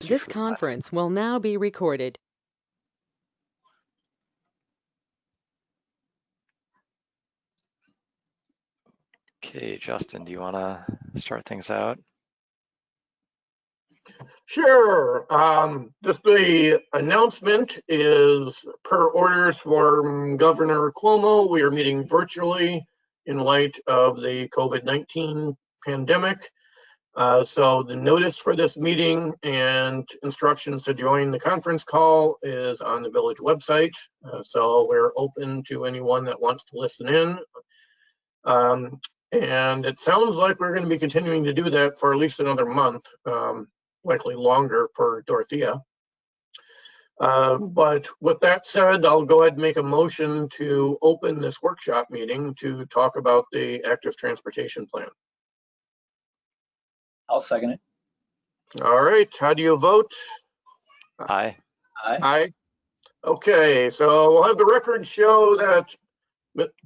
This conference will now be recorded. Okay, Justin, do you want to start things out? Sure. Just the announcement is per orders from Governor Cuomo. We are meeting virtually in light of the COVID-19 pandemic. So the notice for this meeting and instructions to join the conference call is on the village website. So we're open to anyone that wants to listen in. And it sounds like we're going to be continuing to do that for at least another month. Likely longer for Dorothea. But with that said, I'll go ahead and make a motion to open this workshop meeting to talk about the active transportation plan. I'll second it. All right, how do you vote? Aye. Aye. Aye. Okay, so we'll have the record show that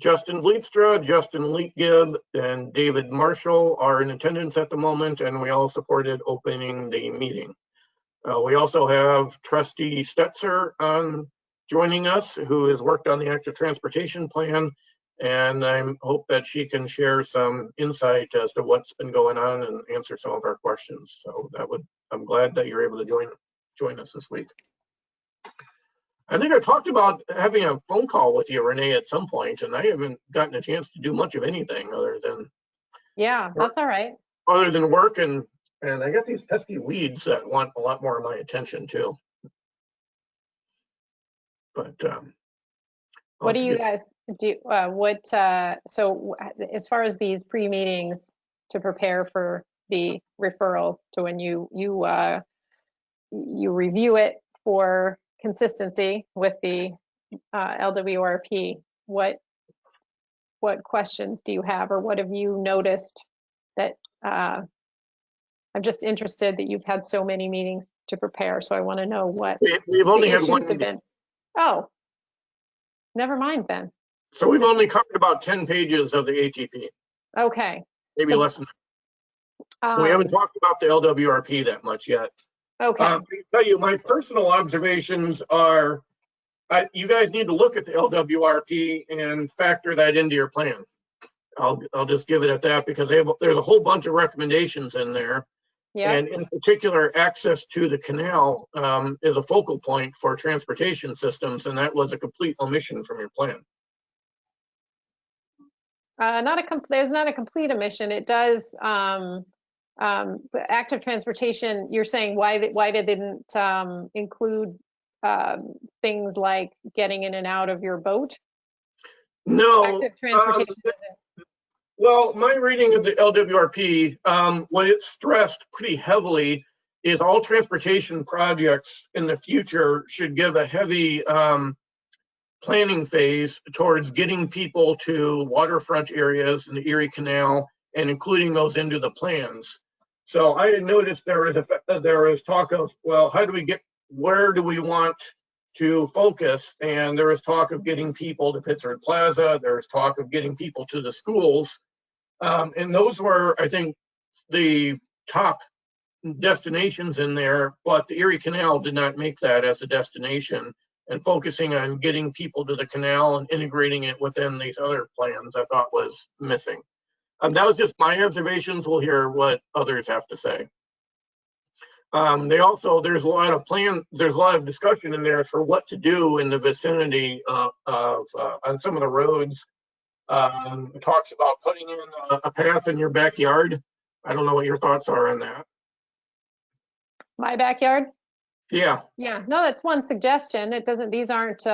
Justin Vlietstra, Justin Leetgib, and David Marshall are in attendance at the moment, and we all supported opening the meeting. We also have Trustee Stetzer joining us, who has worked on the active transportation plan, and I hope that she can share some insight as to what's been going on and answer some of our questions. So I'm glad that you're able to join us this week. I think I talked about having a phone call with you, Renee, at some point, and I haven't gotten a chance to do much of anything other than. Yeah, that's all right. Other than work, and I got these pesky weeds that want a lot more of my attention too. But what do you guys do? So as far as these pre-meetings to prepare for the referral to when you review it for consistency with the LWRP, what questions do you have, or what have you noticed that I'm just interested that you've had so many meetings to prepare, so I want to know what we've only had one have been. Oh, never mind then. So we've only covered about 10 pages of the ATP. Okay. Maybe less than that. We haven't talked about the LWRP that much yet. Okay. I can tell you my personal observations are, you guys need to look at the LWRP and factor that into your plan. I'll just give it at that, because there's a whole bunch of recommendations in there. Yeah. And in particular, access to the canal is a focal point for transportation systems, and that was a complete omission from your plan. There's not a complete omission. It does active transportation. You're saying why they didn't include things like getting in and out of your boat? No. Active transportation. Well, my reading of the LWRP, what it stressed pretty heavily is all transportation projects in the future should give a heavy planning phase towards getting people to waterfront areas in the Erie Canal and including those into the plans. So I had noticed there was talk of, well, where do we want to focus? And there was talk of getting people to Pittsburgh Plaza. There was talk of getting people to the schools. And those were, I think, the top destinations in there, but the Erie Canal did not make that as a destination, and focusing on getting people to the canal and integrating it within these other plans, I thought was missing. That was just my observations. We'll hear what others have to say. There's a lot of discussion in there for what to do in the vicinity on some of the roads. It talks about putting in a path in your backyard. I don't know what your thoughts are on that. My backyard? Yeah. Yeah. No, that's one suggestion. It doesn't. These aren't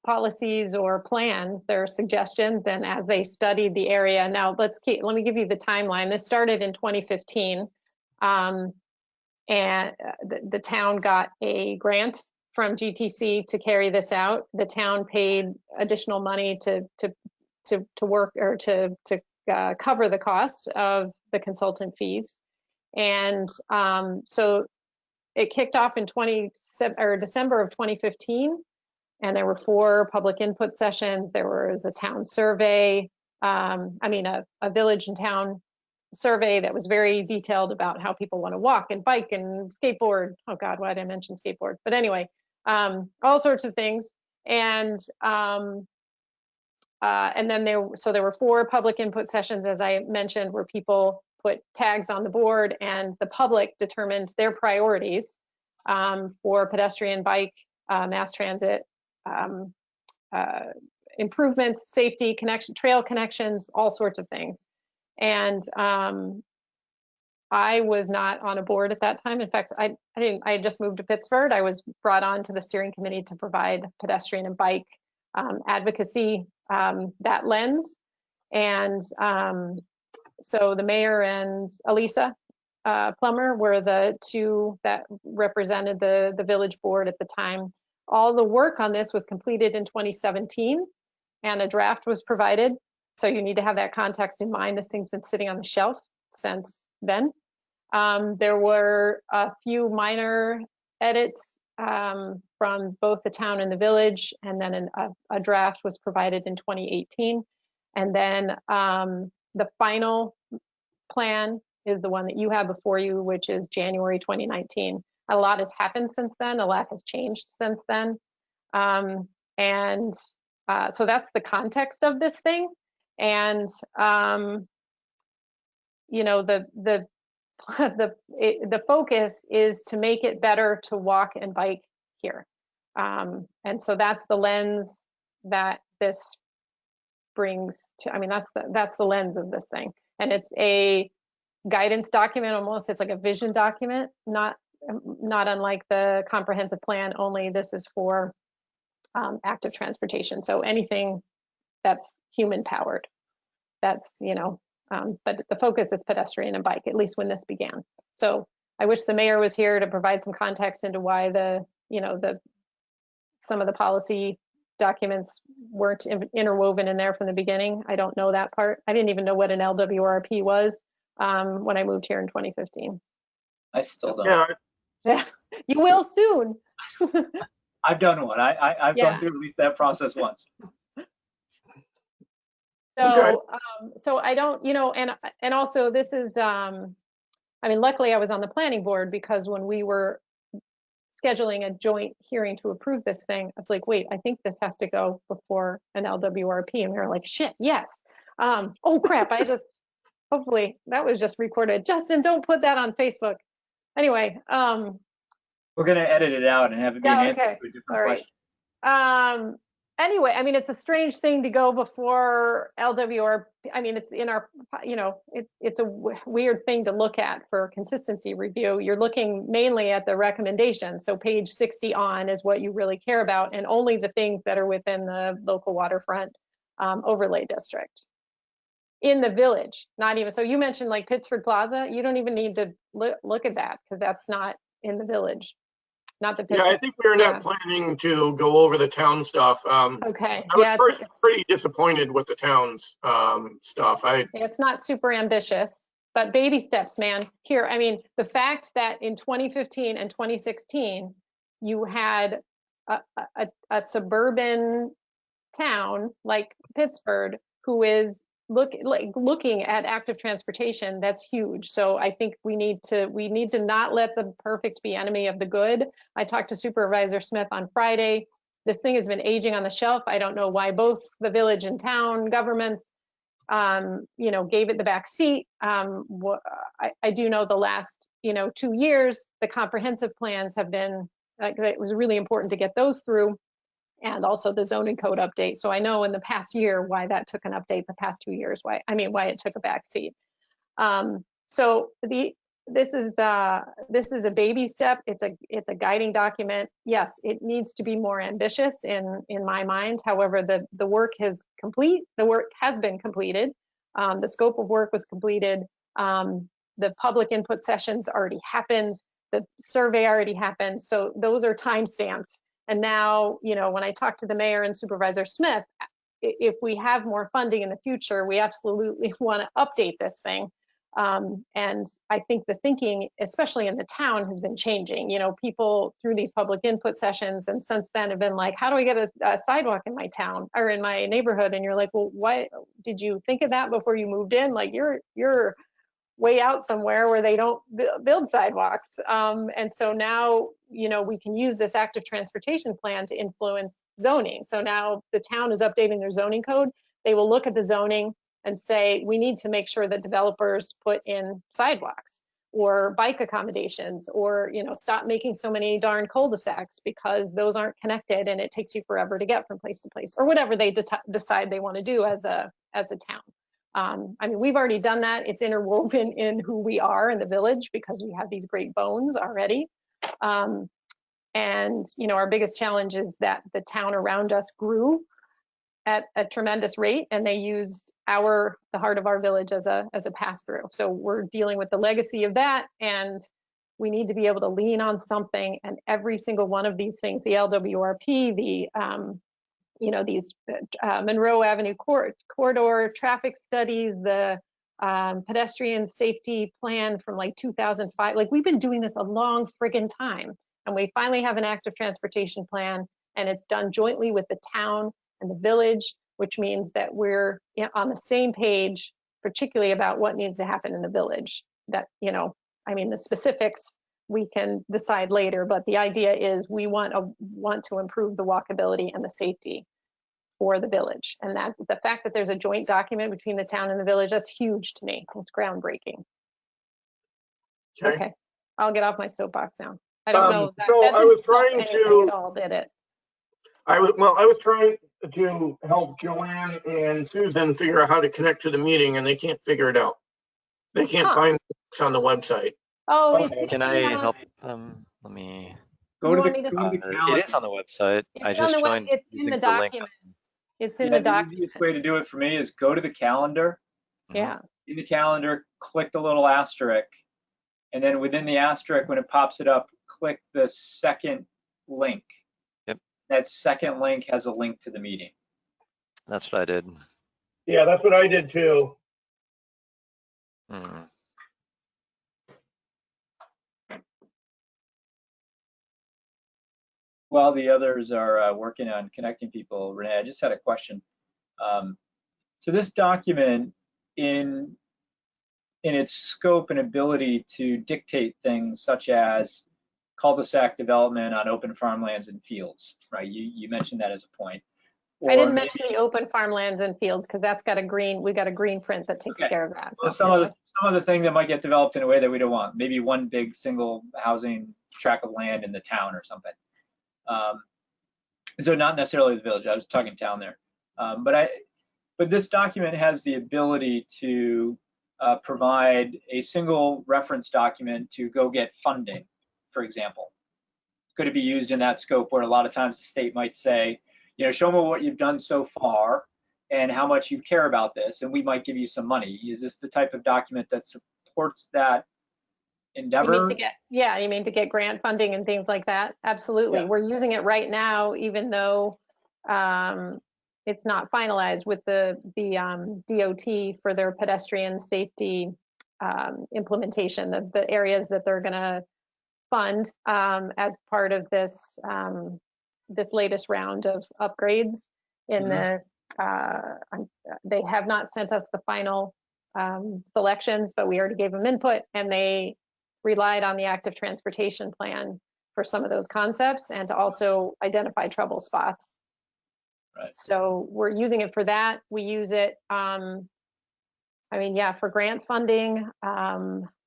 policies or plans. They're suggestions, and as they studied the area. Now let me give you the timeline. This started in 2015, and the town got a grant from GTC to carry this out. The town paid additional money to work or to cover the cost of the consultant fees, and so it kicked off in December of 2015, and there were 4 public input sessions. There was a town survey, a village and town survey that was very detailed about how people want to walk and bike and skateboard. Oh God, why did I mention skateboard? But anyway, all sorts of things. And then there were 4 public input sessions, as I mentioned, where people put tags on the board and the public determined their priorities for pedestrian, bike, mass transit, improvements, safety, trail connections, all sorts of things. And I was not on a board at that time. In fact, I had just moved to Pittsford. I was brought on to the steering committee to provide pedestrian and bike advocacy, that lens. And so the mayor and Elisa Plummer were the 2 that represented the village board at the time. All the work on this was completed in 2017 and a draft was provided. So you need to have that context in mind. This thing's been sitting on the shelf since then. There were a few minor edits from both the town and the village, and then a draft was provided in 2018. And then the final plan is the one that you have before you, which is January 2019. A lot has happened since then. A lot has changed since then. So that's the context of this thing. And you know, the focus is to make it better to walk and bike here. And so that's the lens that this brings to, I mean, that's the lens of this thing. And it's a guidance document almost. It's like a vision document, not unlike the comprehensive plan, only this is for active transportation. So anything that's human powered, that's, you know, but the focus is pedestrian and bike, at least when this began. So I wish the mayor was here to provide some context into why some of the policy documents weren't interwoven in there from the beginning. I don't know that part. I didn't even know what an LWRP was when I moved here in 2015. I still don't. Yeah, you will soon. I've done one. I've gone through at least that process once. So, Okay. So I don't, you know, and also this is, I mean, luckily I was on the planning board, because when we were scheduling a joint hearing to approve this thing, I was like, wait, I think this has to go before an LWRP. And we were like, shit, yes. Oh crap, hopefully that was just recorded. Justin, don't put that on Facebook. Anyway. We're going to edit it out and have it be an answer to a different question. Anyway, I mean, it's a strange thing to go before LWRP. I mean, it's in our, you know, it's a weird thing to look at for consistency review. You're looking mainly at the recommendations. So page 60 on is what you really care about, and only the things that are within the local waterfront overlay district. In the village, not even, so you mentioned like Pittsford Plaza, you don't even need to look at that, because that's not in the village. Not the Pittsburgh. Yeah, I think we're not planning to go over the town stuff. Okay. I was first pretty disappointed with the town's stuff. It's not super ambitious, but baby steps, man. Here, I mean, the fact that in 2015 and 2016, you had a suburban town like Pittsburgh who is looking at active transportation, that's huge. So I think we need to not let the perfect be enemy of the good. I talked to Supervisor Smith on Friday. This thing has been aging on the shelf. I don't know why both the village and town governments, you know, gave it the back seat. I do know the last, you know, 2 years, the comprehensive plans have been, it was really important to get those through. And also the zoning code update. So I know in the past year why that took an update, the past 2 years, why it took a back seat. So this is a baby step. It's a guiding document. Yes, it needs to be more ambitious in my mind. However, the work has been completed. The scope of work was completed. The public input sessions already happened. The survey already happened. So those are time stamped. And now, you know, when I talk to the mayor and Supervisor Smith, if we have more funding in the future, we absolutely want to update this thing. And I think the thinking, especially in the town, has been changing. You know, people through these public input sessions and since then have been like, how do I get a sidewalk in my town or in my neighborhood? And you're like, well, why did you think of that before you moved in? Like you're way out somewhere where they don't build sidewalks. And so now, we can use this active transportation plan to influence zoning. So now the town is updating their zoning code. They will look at the zoning and say, we need to make sure that developers put in sidewalks or bike accommodations, or, stop making so many darn cul-de-sacs because those aren't connected and it takes you forever to get from place to place, or whatever they decide they want to do as a town. I mean, we've already done that. It's interwoven in who we are in the village because we have these great bones already. And, our biggest challenge is that the town around us grew at a tremendous rate, and they used the heart of our village as a pass-through. So we're dealing with the legacy of that, and we need to be able to lean on something. And every single one of these things, the LWRP, these Monroe Avenue corridor traffic studies, the pedestrian safety plan from like 2005. Like, we've been doing this a long friggin' time, and we finally have an active transportation plan, and it's done jointly with the town and the village, which means that we're on the same page, particularly about what needs to happen in the village. That, the specifics we can decide later, but the idea is we want to improve the walkability and the safety for the village. And that the fact that there's a joint document between the town and the village, that's huge to me. It's groundbreaking. Okay, I'll get off my soapbox now. I don't know. I was trying to. At all, did it? I was trying to help Joanne and Susan figure out how to connect to the meeting, and they can't figure it out. They can't find it on the website. Oh, okay. Can I help them? Let me go to the it is on the website. I just joined. It's in the document. It's in the document. The easiest way to do it for me is go to the calendar. Yeah. In the calendar, click the little asterisk, and then within the asterisk, when it pops it up, click the second link. Yep. That second link has a link to the meeting. That's what I did. Yeah, that's what I did too. While the others are working on connecting people, Renee, I just had a question. So this document, in its scope and ability to dictate things such as cul-de-sac development on open farmlands and fields, right? You mentioned that as a point. I didn't mention the open farmlands and fields because that's got we got a green print that takes care of that. So some of the things that might get developed in a way that we don't want, maybe one big single housing tract of land in the town or something. So not necessarily the village, I was talking town there. But this document has the ability to provide a single reference document to go get funding, for example. Could it be used in that scope where a lot of times the state might say, show me what you've done so far and how much you care about this, and we might give you some money. Is this the type of document that supports that endeavor? You mean to get grant funding and things like that? Absolutely. Yeah. We're using it right now, even though it's not finalized with the DOT for their pedestrian safety implementation, the areas that they're going to fund as part of this this latest round of upgrades. They have not sent us the final selections, but we already gave them input, and they relied on the active transportation plan for some of those concepts and to also identify trouble spots. Right. So we're using it for that. We use it, for grant funding.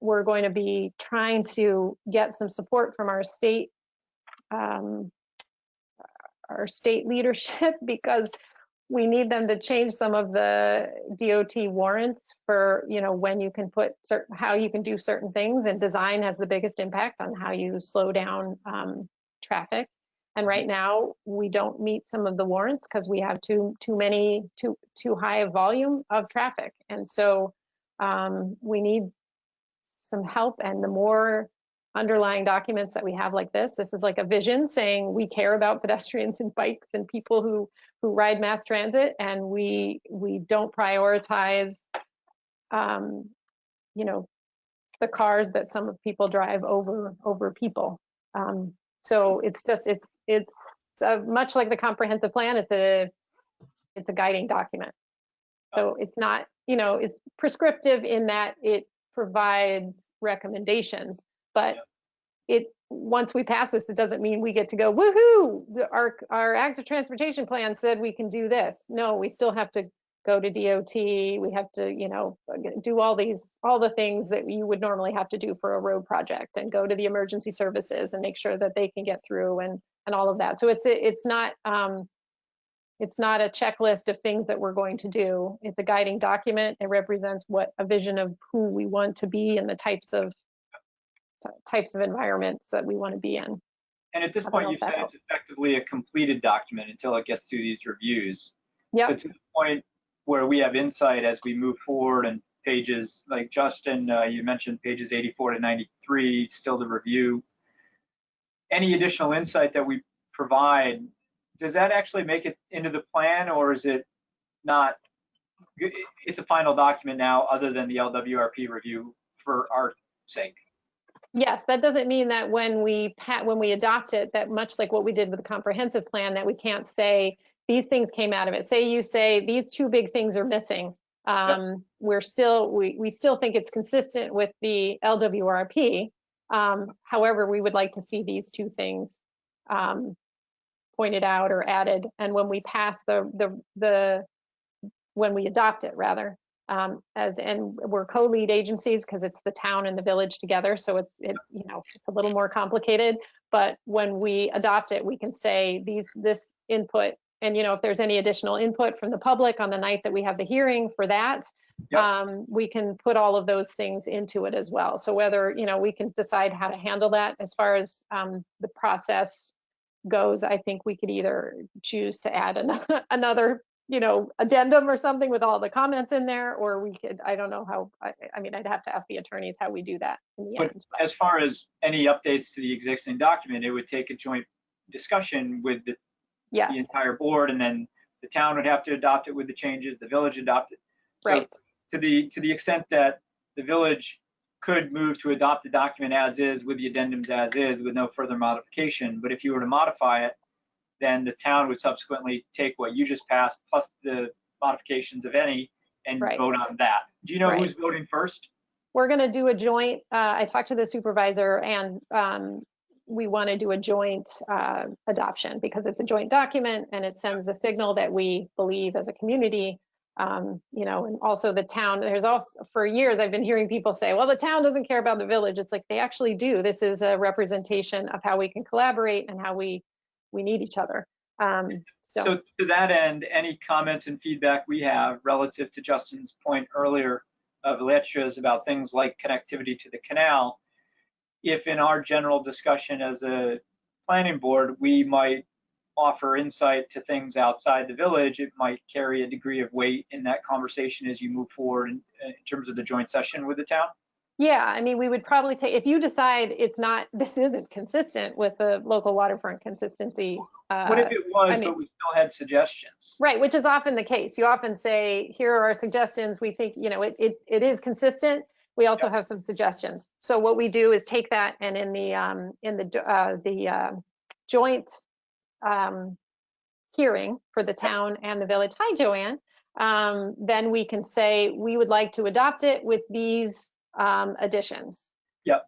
We're going to be trying to get some support from our state leadership because we need them to change some of the DOT warrants for, when you can put how you can do certain things, and design has the biggest impact on how you slow down traffic. And right now we don't meet some of the warrants because we have too high a volume of traffic. And so we need some help, and the more underlying documents that we have like this is like a vision saying we care about pedestrians and bikes and people who ride mass transit, and we don't prioritize the cars that some of people drive over people. So it's much like the comprehensive plan. It's a guiding document. So it's not, it's prescriptive in that it provides recommendations, but once we pass this, it doesn't mean we get to go, woohoo, our active transportation plan said we can do this. No, we still have to go to DOT. We have to, do all the things that you would normally have to do for a road project, and go to the emergency services and make sure that they can get through and all of that. So it's not a checklist of things that we're going to do. It's a guiding document. It represents a vision of who we want to be and the types of environments that we want to be in. And at this point, you said it's effectively a completed document until it gets through these reviews. Yeah. So to the point where we have insight as we move forward, and pages like Justin, you mentioned pages 84 to 93 still to review. Any additional insight that we provide, does that actually make it into the plan, or is it not? It's a final document now, other than the LWRP review for our sake. Yes, that doesn't mean that when we adopt it, that much like what we did with the comprehensive plan, that we can't say these things came out of it. Say you say these two big things are missing. We still think it's consistent with the LWRP. However, we would like to see these two things pointed out or added. And when we pass when we adopt it, rather, and we're co-lead agencies because it's the town and the village together, so it's a little more complicated. But when we adopt it, we can say this input, and if there's any additional input from the public on the night that we have the hearing for that, we can put all of those things into it as well. So whether we can decide how to handle that as far as the process goes, I think we could either choose to add another addendum or something with all the comments in there, or we could, I don't know how, I'd have to ask the attorneys how we do that in the end. As far as any updates to the existing document, it would take a joint discussion with the entire board, and then the town would have to adopt it with the changes, the village adopt it. So right. To the extent that the village could move to adopt the document as is with the addendums as is with no further modification, but if you were to modify it, then the town would subsequently take what you just passed plus the modifications of any and vote on that. Do you know who's voting first? We're going to do a joint, I talked to the supervisor, and we want to do a joint adoption because it's a joint document and it sends a signal that we believe as a community, and also the town. There's also, for years, I've been hearing people say, well, the town doesn't care about the village. It's like they actually do. This is a representation of how we can collaborate and how we need each other. So to that end, any comments and feedback we have relative to Justin's point earlier of Alexa's about things like connectivity to the canal, if in our general discussion as a planning board, we might offer insight to things outside the village, it might carry a degree of weight in that conversation as you move forward in terms of the joint session with the town? Yeah, we would probably take, if you decide this isn't consistent with the local waterfront consistency. What if it was, but we still had suggestions? Right, which is often the case. You often say, here are our suggestions. We think, it is consistent. We also have some suggestions. So what we do is take that, and in the joint hearing for the town and the village, hi, Joanne, then we can say, we would like to adopt it with these additions. Yep.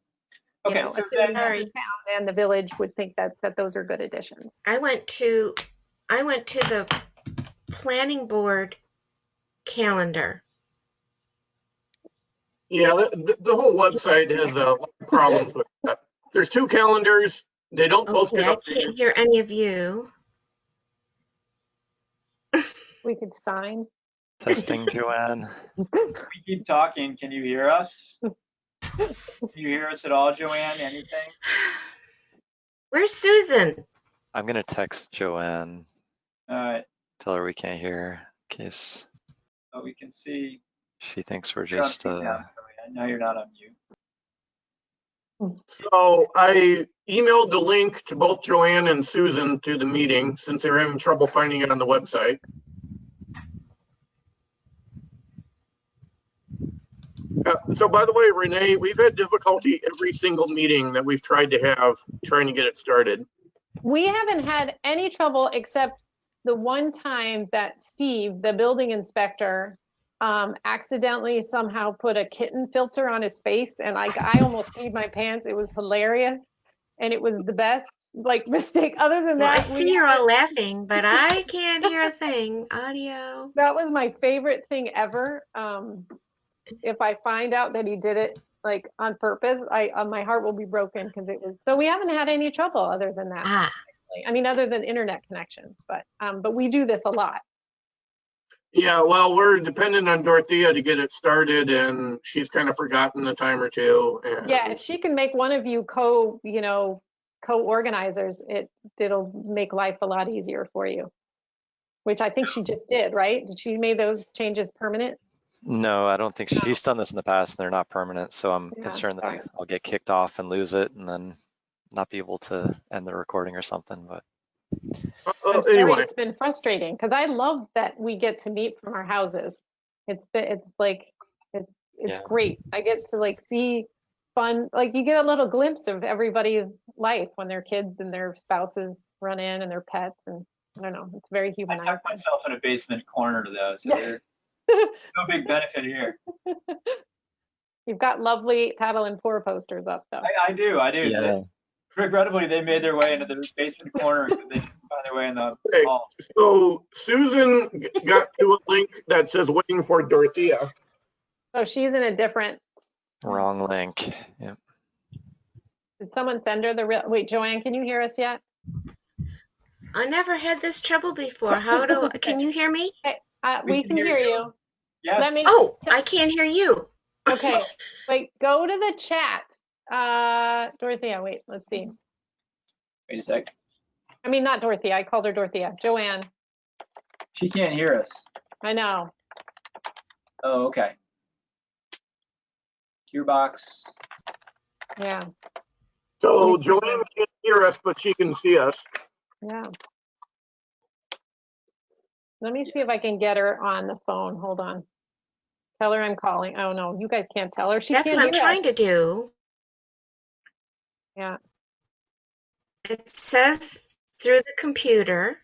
Okay. So assuming that the town and the village would think that those are good additions. I went to the planning board calendar. Yeah, the whole website has a lot of problems with that. There's two calendars. They don't both get I updated. can't hear any of you. We could sign. Testing, Joanne. we keep talking. Can you hear us? Can you hear us at all, Joanne? Anything? Where's Susan? I'm going to text Joanne. All right. Tell her we can't hear her in case we can see. She thinks we're just. Now you're not on mute. So I emailed the link to both Joanne and Susan to the meeting since they were having trouble finding it on the website. So by the way, Renee, we've had difficulty every single meeting that we've tried to have trying to get it started. We haven't had any trouble except the one time that Steve, the building inspector, accidentally somehow put a kitten filter on his face, and I almost peed my pants. It was hilarious, and it was the best like mistake. Other than Well, I that, see you're all laughing, but I can't hear a thing. Audio. that was my favorite thing ever. If I find out that he did it like on purpose, my heart will be broken because it was. So we haven't had any trouble other than that. Ah, I mean, other than internet connections, but we do this a lot. Yeah, well, we're dependent on Dorothea to get it started, and she's kind of forgotten a time or two. And Yeah, if she can make one of you co-organizers, it'll make life a lot easier for you. Which I think she just did, right? Did she make those changes permanent? No, I don't think she's done this in the past and they're not permanent. So I'm Yeah, concerned that sorry. I'll get kicked off and lose it and then not be able to end the recording or something. But I'm sorry, anyway, it's been frustrating because I love that we get to meet from our houses. It's Yeah. great. I get to like see fun, like you get a little glimpse of everybody's life when their kids and their spouses run in and their pets, and I don't know, it's very I humanizing. tucked myself in a basement corner though, so there's no big benefit here. You've got lovely paddle and pour posters up though. I do. yeah, Regrettably, they made their way into the basement corner because they didn't find their way in the Okay. hall. so Susan got to a link that says waiting for Dorothea. So she's in a different, wrong link. Yeah. did someone send her the real, wait, Joanne, can you hear us yet? I never had this trouble before. Can you hear me? We can hear you. Yes. Let me, Oh, I can't hear you. okay, wait, go to the chat. Dorothea, wait, let's see. Wait a sec. I mean, not Dorothea, I called her Dorothea. Joanne, She can't hear us. I know. Oh, okay. Gearbox. Yeah, So Joanne can't hear us, but she can see us. yeah. Let me see if I can get her on the phone. Hold on. Tell her I'm calling. Oh no, you guys can't tell her. She That's can't what I'm hear trying us. to do. Yeah. It says through the computer.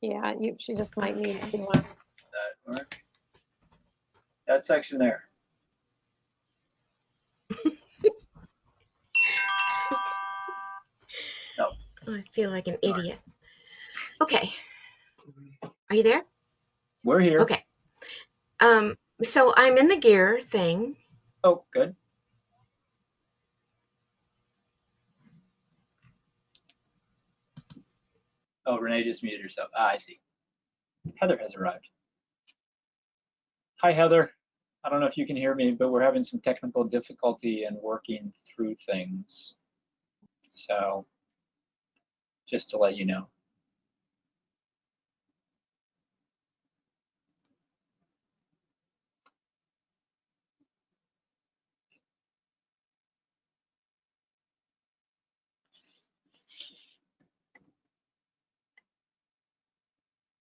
Yeah, she just might need to. That work? That section there. Oh, I feel like an idiot. Okay. Are you there? We're here. Okay. So I'm in the gear thing. Oh, good. Oh, Renee just muted herself. I see. Heather has arrived. Hi, Heather. I don't know if you can hear me, but we're having some technical difficulty in working through things. So just to let you know.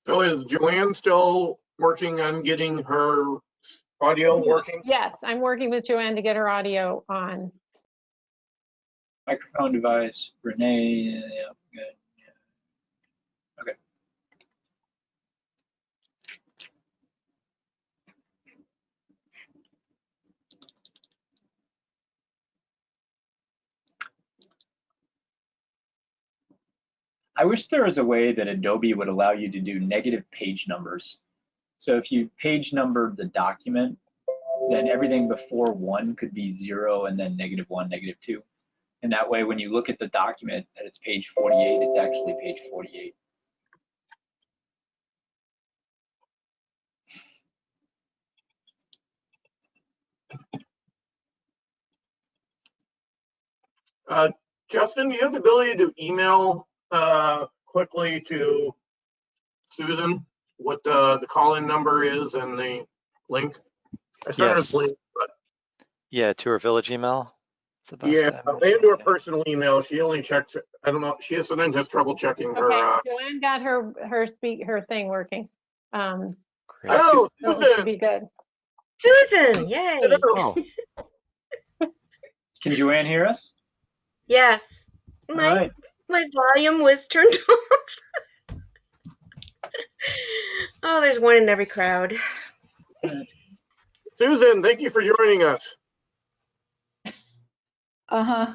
So is Joanne still working on getting her audio working? Yes, I'm working with Joanne to get her audio on. Microphone device, Renee, yeah, good. Yeah. Okay. I wish there was a way that Adobe would allow you to do negative page numbers. So if you page numbered the document, then everything before 1 could be 0 and then -1, -2. And that way, when you look at the document and it's page 48, it's actually page 48. Justin, do you have the ability to email quickly to Susan what the call-in number is and the link? I sent her Yes. the link, but Yeah, to her village email. It's the best. yeah, and to her personal email. She only checks it. I don't know. She sometimes has trouble checking her. Okay, Joanne got her thing working. Great. Oh, So it should Susan! be good. Susan, yay. Hello. Oh, Can Joanne hear us? Yes. All My right. my volume was turned off. Oh, there's one in every crowd. Susan, thank you for joining us. Uh-huh.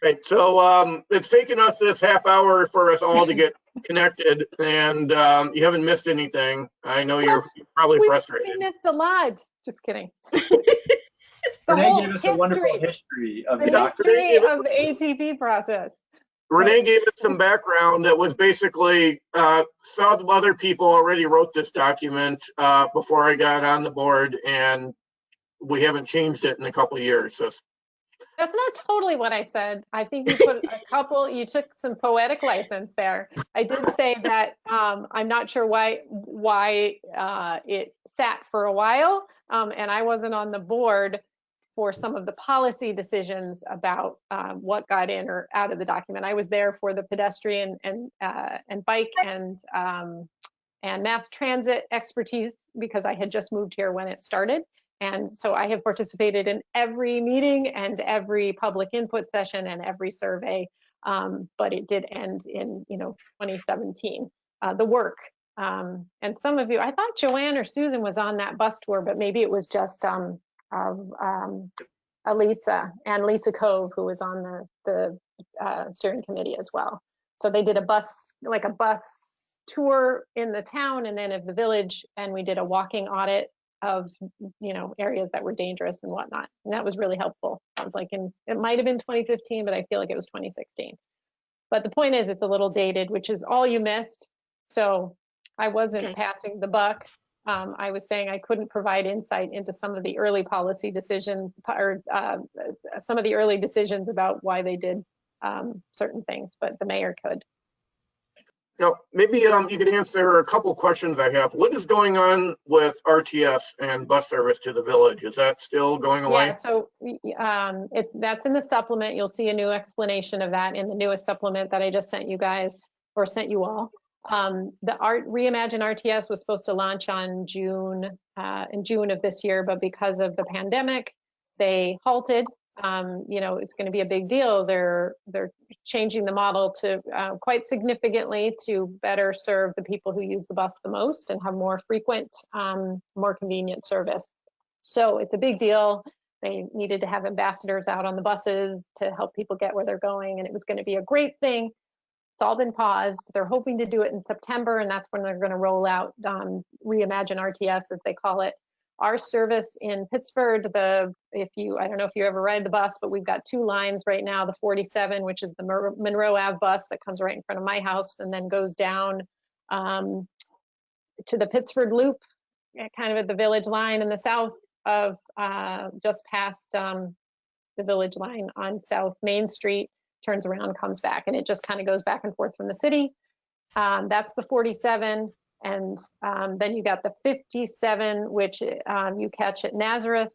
Right, so it's taken us this half hour for us all to get connected, and you haven't missed anything. I know you're probably We frustrated. missed a lot. Just kidding. The Renee whole gave us a wonderful history, history of the the document. history of the ATP process. Renee gave us some background that was basically some other people already wrote this document before I got on the board, and we haven't changed it in a couple of years. So That's not totally what I said. I think you put you took some poetic license there. I did say that I'm not sure why it sat for a while, and I wasn't on the board for some of the policy decisions about what got in or out of the document. I was there for the pedestrian and bike and mass transit expertise because I had just moved here when it started. And so I have participated in every meeting and every public input session and every survey, but it did end in 2017. The work, and some of you, I thought Joanne or Susan was on that bus tour, but maybe it was just Elisa and Lisa Cove, who was on the steering committee as well. So they did a bus tour in the town and then of the village, and we did a walking audit of areas that were dangerous and whatnot, and that was really helpful. Sounds like it might have been 2015, but I feel like it was 2016. But the point is, it's a little dated, which is all you missed. So I wasn't passing the buck. I was saying I couldn't provide insight into some of the early policy decisions or some of the early decisions about why they did certain things, but the mayor could. Now, maybe you could answer a couple questions I have. What is going on with RTS and bus service to the village? Is that still going away? Yeah, so that's in the supplement. You'll see a new explanation of that in the newest supplement that I just sent you guys, or sent you all. The Reimagine RTS was supposed to launch on in June of this year, but because of the pandemic, they halted. It's going to be a big deal. They're changing the model to quite significantly to better serve the people who use the bus the most and have more frequent, more convenient service. So it's a big deal. They needed to have ambassadors out on the buses to help people get where they're going, and it was going to be a great thing. It's all been paused. They're hoping to do it in September, and that's when they're going to roll out Reimagine RTS, as they call it. Our service in Pittsford, I don't know if you ever ride the bus, but we've got two lines right now, the 47, which is the Monroe Ave bus that comes right in front of my house and then goes down to the Pittsford Loop, kind of at the village line in the south of just past the village line on South Main Street, turns around, comes back, and it just kind of goes back and forth from the city. That's the 47. And then you got the 57, which you catch at Nazareth,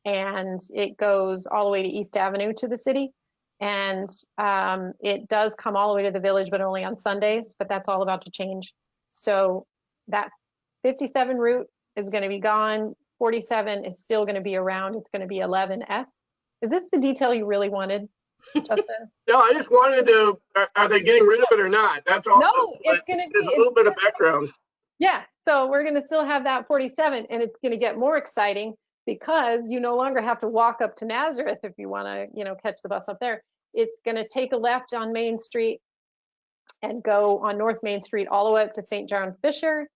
and it goes all the way to East Avenue to the city. And it does come all the way to the village, but only on Sundays, but that's all about to change. So that 57 route is going to be gone. 47 is still going to be around. It's going to be 11F. Is this the detail you really wanted, Justin? No, I just wanted to, are they getting rid of it or not? That's all. No, it's going to be a little bit of background. Yeah, so we're going to still have that 47, and it's going to get more exciting because you no longer have to walk up to Nazareth if you want to, catch the bus up there. It's going to take a left on Main Street and go on North Main Street all the way up to St. John Fisher.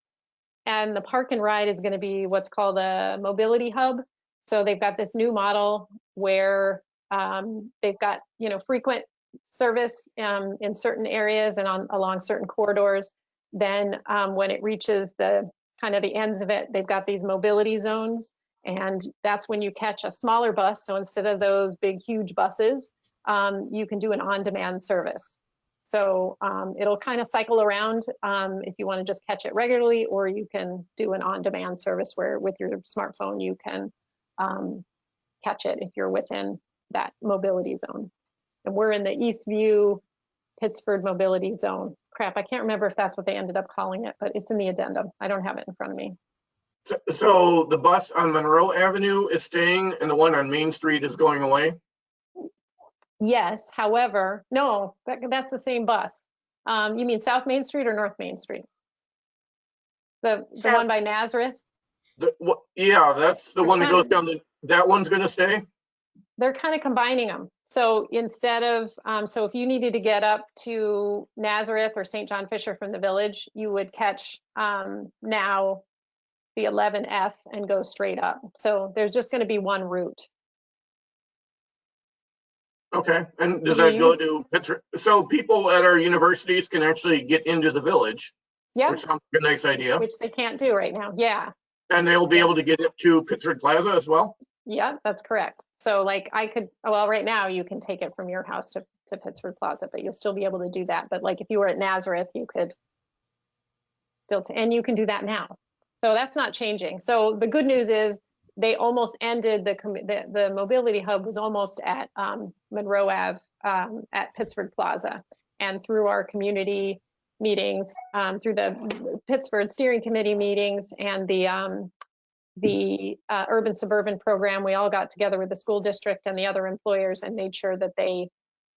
And the park and ride is going to be what's called a mobility hub. So they've got this new model where they've got, frequent service in certain areas and along certain corridors. Then when it reaches the ends of it, they've got these mobility zones, and that's when you catch a smaller bus. So instead of those big, huge buses, you can do an on-demand service. So it'll kind of cycle around if you want to just catch it regularly, or you can do an on-demand service where with your smartphone you can catch it if you're within that mobility zone. And we're in the Eastview Pittsford mobility zone. Crap, I can't remember if that's what they ended up calling it, but it's in the addendum. I don't have it in front of me. So the bus on Monroe Avenue is staying and the one on Main Street is going away? Yes, however, no, that's the same bus. You mean South Main Street or North Main Street? The So- one by Nazareth. Yeah, that's the They're one that goes kind down that one's gonna stay? They're kind of combining them. So instead of, so if you needed to get up to Nazareth or St. John Fisher from the village, you would catch now the 11F and go straight up. So there's just going to be one route. Okay, and does Do that you go use- to Pittsburgh? So people at our universities can actually get into the village, Yeah, which sounds like a nice idea. which they can't do right now. Yeah. And they'll be Yeah. able to get up to Pittsburgh Plaza as well? Yeah, that's correct. So like I could, well, right now you can take it from your house to Pittsburgh Plaza, but you'll still be able to do that. But like if you were at Nazareth, you could still, and you can do that now. So that's not changing. So the good news is they almost ended the mobility hub was almost at Monroe Ave at Pittsburgh Plaza. And through our community meetings, through the Pittsburgh Steering Committee meetings and the urban suburban program, we all got together with the school district and the other employers and made sure that they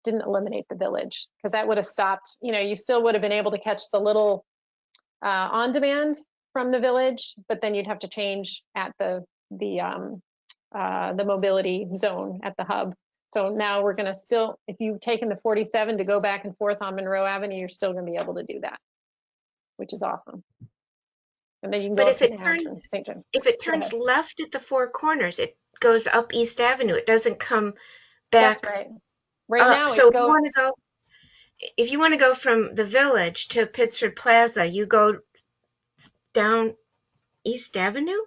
didn't eliminate the village, because that would have stopped, you still would have been able to catch the little on demand from the village, but then you'd have to change at the mobility zone at the hub. So now we're going to still, if you've taken the 47 to go back and forth on Monroe Avenue, you're still going to be able to do that, which is awesome. And then you can go But up if to it Nash and turns, St. John. if it Go turns ahead. left at the Four Corners, it goes up East Avenue. It doesn't come That's back right. Right now up. So it goes. if you want to go from the village to Pittsburgh Plaza, you go down East Avenue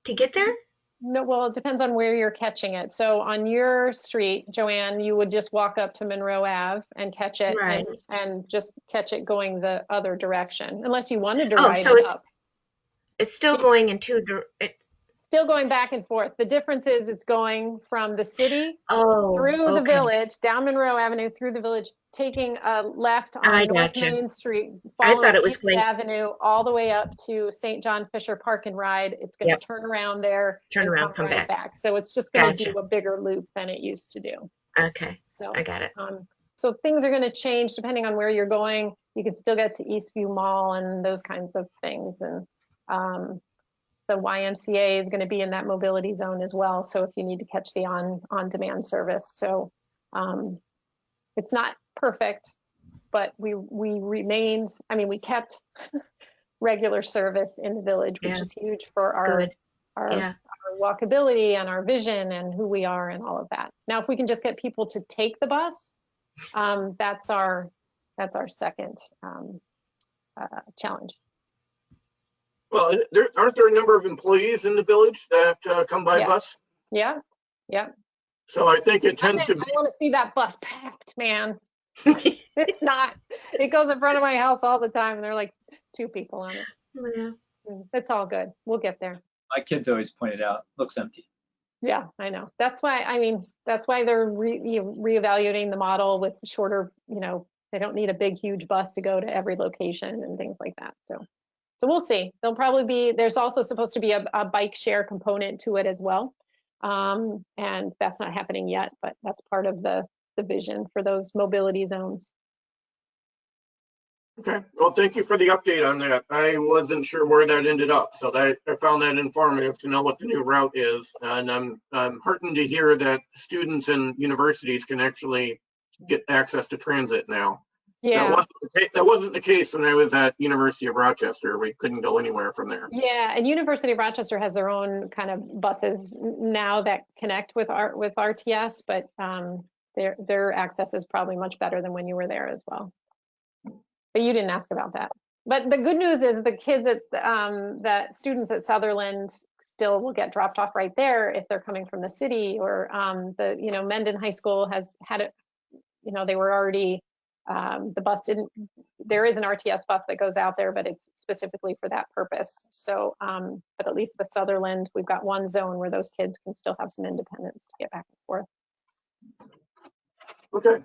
to get there? No, well, it depends on where you're catching it. So on your street, Joanne, you would just walk up to Monroe Ave and catch it Right. and just catch it going the other direction, unless you wanted to Oh, ride so it it's up. it's still going in Still going back and forth. The difference is it's going from the city through the okay. village, down Monroe Avenue, through the village, taking a left on I North gotcha. Main Street, I thought following it was East going Avenue, all the way up to St. John Fisher Park and Ride. It's going to Yep. turn around there Turn and around, come right back. So it's just going to Gotcha. do a bigger loop than it used to do. Okay, So, I got it. so things are going to change depending on where you're going. You can still get to Eastview Mall and those kinds of things. And the YMCA is going to be in that mobility zone as well. So if you need to catch the on-demand service. So it's not perfect, but we remained, we kept regular service in the village, which Yeah. is huge for our Good. Yeah. our walkability and our vision and who we are and all of that. Now, if we can just get people to take the bus, that's our second challenge. Well, aren't there a number of employees in the village that come by Yes. bus? Yeah, yeah. So I think it tends to be, I want to see that bus packed, man. It's not. It goes in front of my house all the time, and there are like 2 people on it. Yeah. It's all good. We'll get there. My kids always point it out, looks empty. Yeah, I know. That's why, that's why they're reevaluating the model with shorter, they don't need a big, huge bus to go to every location and things like that. So we'll see. There'll probably be, there's also supposed to be a bike share component to it as well. And that's not happening yet, but that's part of the vision for those mobility zones. okay. Well, thank you for the update on that. I wasn't sure where that ended up, so I found that informative to know what the new route is. And I'm heartened to hear that students and universities can actually get access to transit now. Yeah. That wasn't the case when I was at University of Rochester. We couldn't go anywhere from there. Yeah, and University of Rochester has their own kind of buses now that connect with RTS, but their access is probably much better than when you were there as well. But you didn't ask about that. But the good news is the kids that students at Sutherland still will get dropped off right there if they're coming from the city, or Mendon High School has had it. They were already. The bus didn't, there is an RTS bus that goes out there, but it's specifically for that purpose. So, but at least the Sutherland, we've got one zone where those kids can still have some independence to get back and forth. Okay.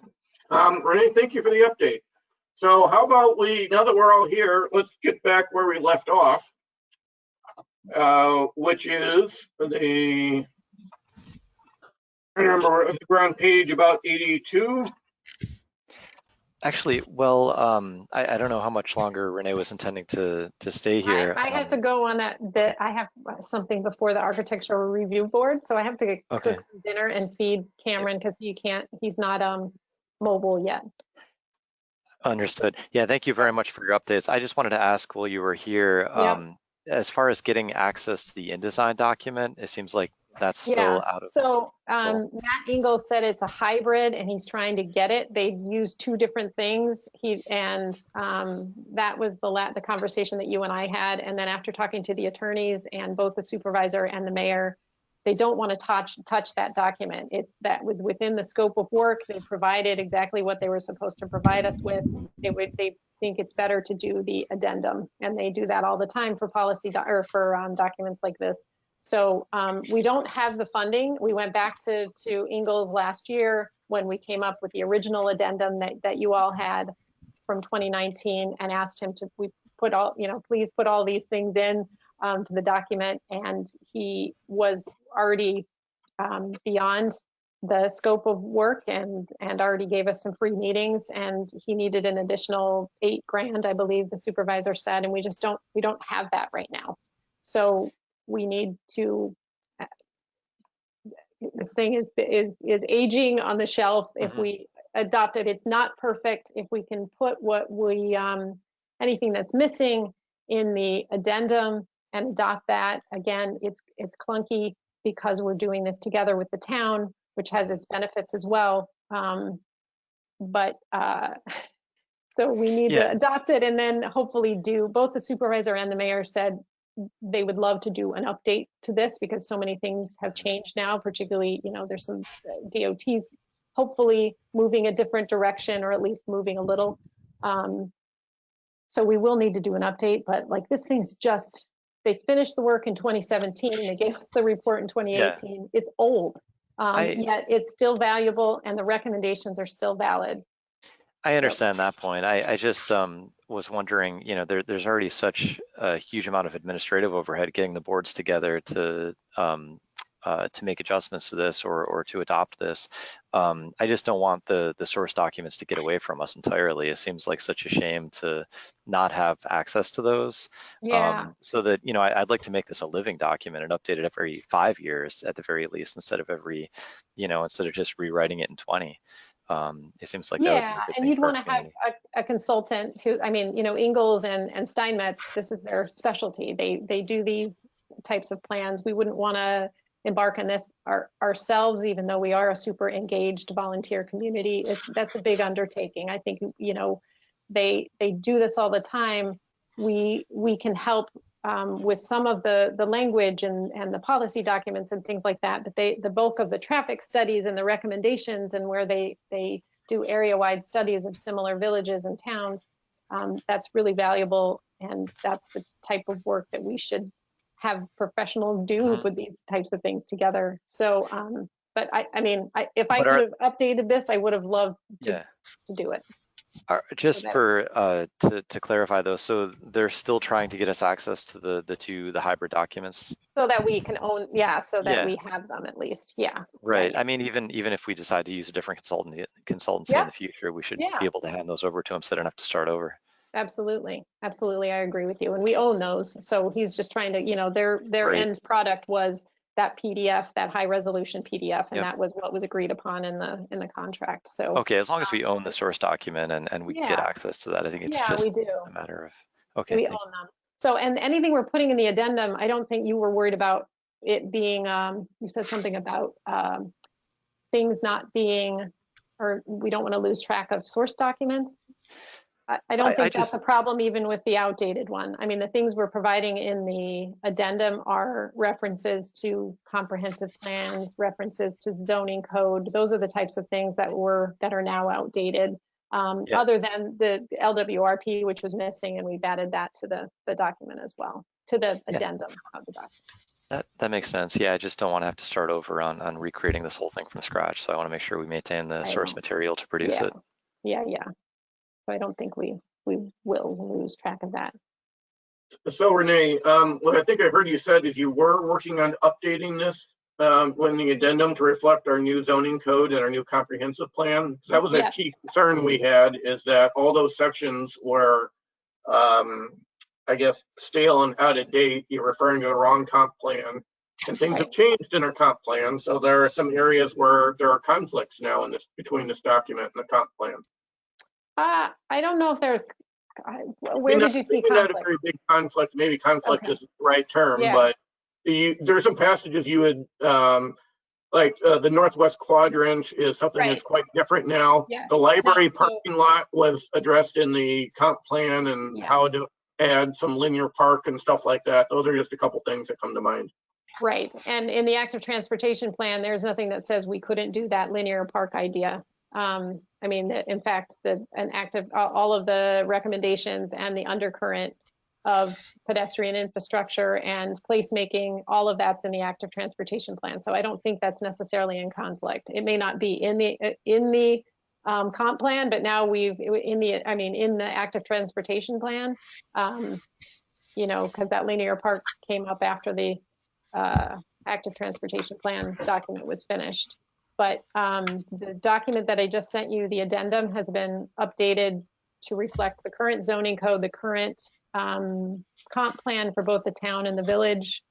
Renee, thank you for the update. So how about now that we're all here, let's get back where we left off, which is I remember we're on page about 82. Actually, well, I don't know how much longer Renee was intending to stay here. I have to go on that I have something before the architectural review board, so I have to Okay. cook some dinner and feed Cameron because he's not mobile yet. Understood. Yeah, thank you very much for your updates. I just wanted to ask while you were here, Yep. as far as getting access to the InDesign document, it seems like that's still Yeah, out of so control. Matt Ingles said it's a hybrid and he's trying to get it. They use two different things. That was the conversation that you and I had. And then after talking to the attorneys and both the supervisor and the mayor, they don't want to touch that document. That was within the scope of work. They provided exactly what they were supposed to provide us with. They think it's better to do the addendum, and they do that all the time for documents like this. So we don't have the funding. We went back to Ingalls last year when we came up with the original addendum that you all had from 2019 and asked him to please put all these things in to the document. And he was already beyond the scope of work and already gave us some free meetings, and he needed an additional $8 grand, I believe the supervisor said, and we don't have that right now. So we need to, this thing is aging on the shelf. If we adopt it, it's not perfect. If we can put anything that's missing in the addendum and adopt that, again, it's clunky because we're doing this together with the town, which has its benefits as well. So we need to adopt it, and then hopefully both the supervisor and the mayor said they would love to do an update to this because so many things have changed now, particularly, there's some DOTs hopefully moving a different direction or at least moving a little. So we will need to do an update, but like this thing's they finished the work in 2017. They gave us the report in 2018. Yeah. It's old, yet it's still valuable and the recommendations are still valid. I understand that point. I just was wondering, there's already such a huge amount of administrative overhead getting the boards together to make adjustments to this or to adopt this. I just don't want the source documents to get away from us entirely. It seems like such a shame to not have access to those. Yeah. So that, I'd like to make this a living document and update it every 5 years at the very least, instead of just rewriting it in 20. It seems like that would be a good and thing you'd for our want to have community. a consultant who, Ingalls and Steinmetz, this is their specialty. They do these types of plans. We wouldn't want to embark on this ourselves, even though we are a super engaged volunteer community. That's a big undertaking. I think, they do this all the time. We can help with some of the language and the policy documents and things like that, but the bulk of the traffic studies and the recommendations and where they do area-wide studies of similar villages and towns, that's really valuable, and that's the type of work that we should have professionals do who put these types of things together. So, but if I could have updated this, I would have loved to do it. Just to clarify though, so they're still trying to get us access to the hybrid documents, so that we can own, that we have them at least, right. Yeah. I mean, even if we decide to use a different consultancy in the future, we should be able to hand those over to them so they don't have to start over. Absolutely, I agree with you, and we own those. So he's just trying to, their end product was that PDF, that high resolution PDF, and that was what was agreed upon in the contract. So okay, as long as we own the source document and we get access to that, I think it's just we do. a matter of we own them. So, and anything we're putting in the addendum, I don't think you were worried about it being. You said something about things not being, or we don't want to lose track of source documents. I don't think that's a problem even with the outdated one. I mean, the things we're providing in the addendum are references to comprehensive plans, references to zoning code. Those are the types of things that are now outdated, other than the LWRP, which was missing, and we've added that to the document as well, to the addendum of the document. That makes sense. Yeah, I just don't want to have to start over on recreating this whole thing from scratch. So I want to make sure we maintain the source material to produce it. Yeah. So I don't think we will lose track of that. So Renee, what I think I heard you said is you were working on updating this when the addendum to reflect our new zoning code and our new comprehensive plan? That was a Yes. key concern we had, is that all those sections were, I guess, stale and out of date. You're referring to the wrong comp plan, and things have changed in our comp plan. So there are some areas where there are conflicts now in this, between this document and the comp plan. I don't know if there, where did you see Maybe not a conflict? very big conflict. Maybe conflict Okay. isn't the right term, Yeah. but there are some passages you would, like the northwest quadrant is something that's Right. quite different now. Yes. The library No, so- parking lot was addressed in the comp plan, and how Yes. to add some linear park and stuff like that. Those are just a couple things that come to mind. Right, and in the active transportation plan, there's nothing that says we couldn't do that linear park idea. I mean, in fact, all of the recommendations and the undercurrent of pedestrian infrastructure and placemaking, all of that's in the active transportation plan. So I don't think that's necessarily in conflict. It may not be in the comp plan, but now in the active transportation plan, you know, because that linear park came up after the active transportation plan document was finished. But the document that I just sent you, the addendum, has been updated to reflect the current zoning code, the current comp plan for both the town and the village,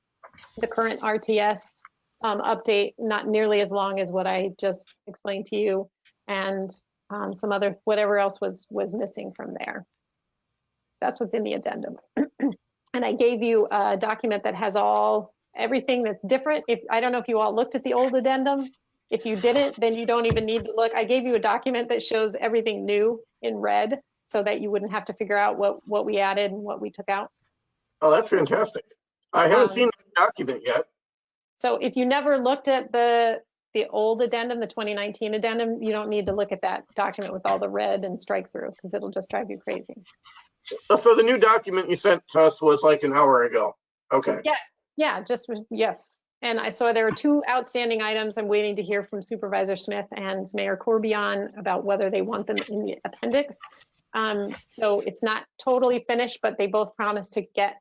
the current RTS update, not nearly as long as what I just explained to you, and some other, whatever else was missing from there. That's what's in the addendum. And I gave you a document that has everything that's different. I don't know if you all looked at the old addendum. If you didn't, then you don't even need to look. I gave you a document that shows everything new in red, so that you wouldn't have to figure out what we added and what we took out. Oh, that's fantastic. I haven't seen the document yet. So if you never looked at the old addendum, the 2019 addendum, you don't need to look at that document with all the red and strike through, because it'll just drive you crazy. So the new document you sent to us was like an hour ago. Okay. Yeah, yes. And so there are two outstanding items I'm waiting to hear from Supervisor Smith and Mayor Corby on, about whether they want them in the appendix. So it's not totally finished, but they both promised to get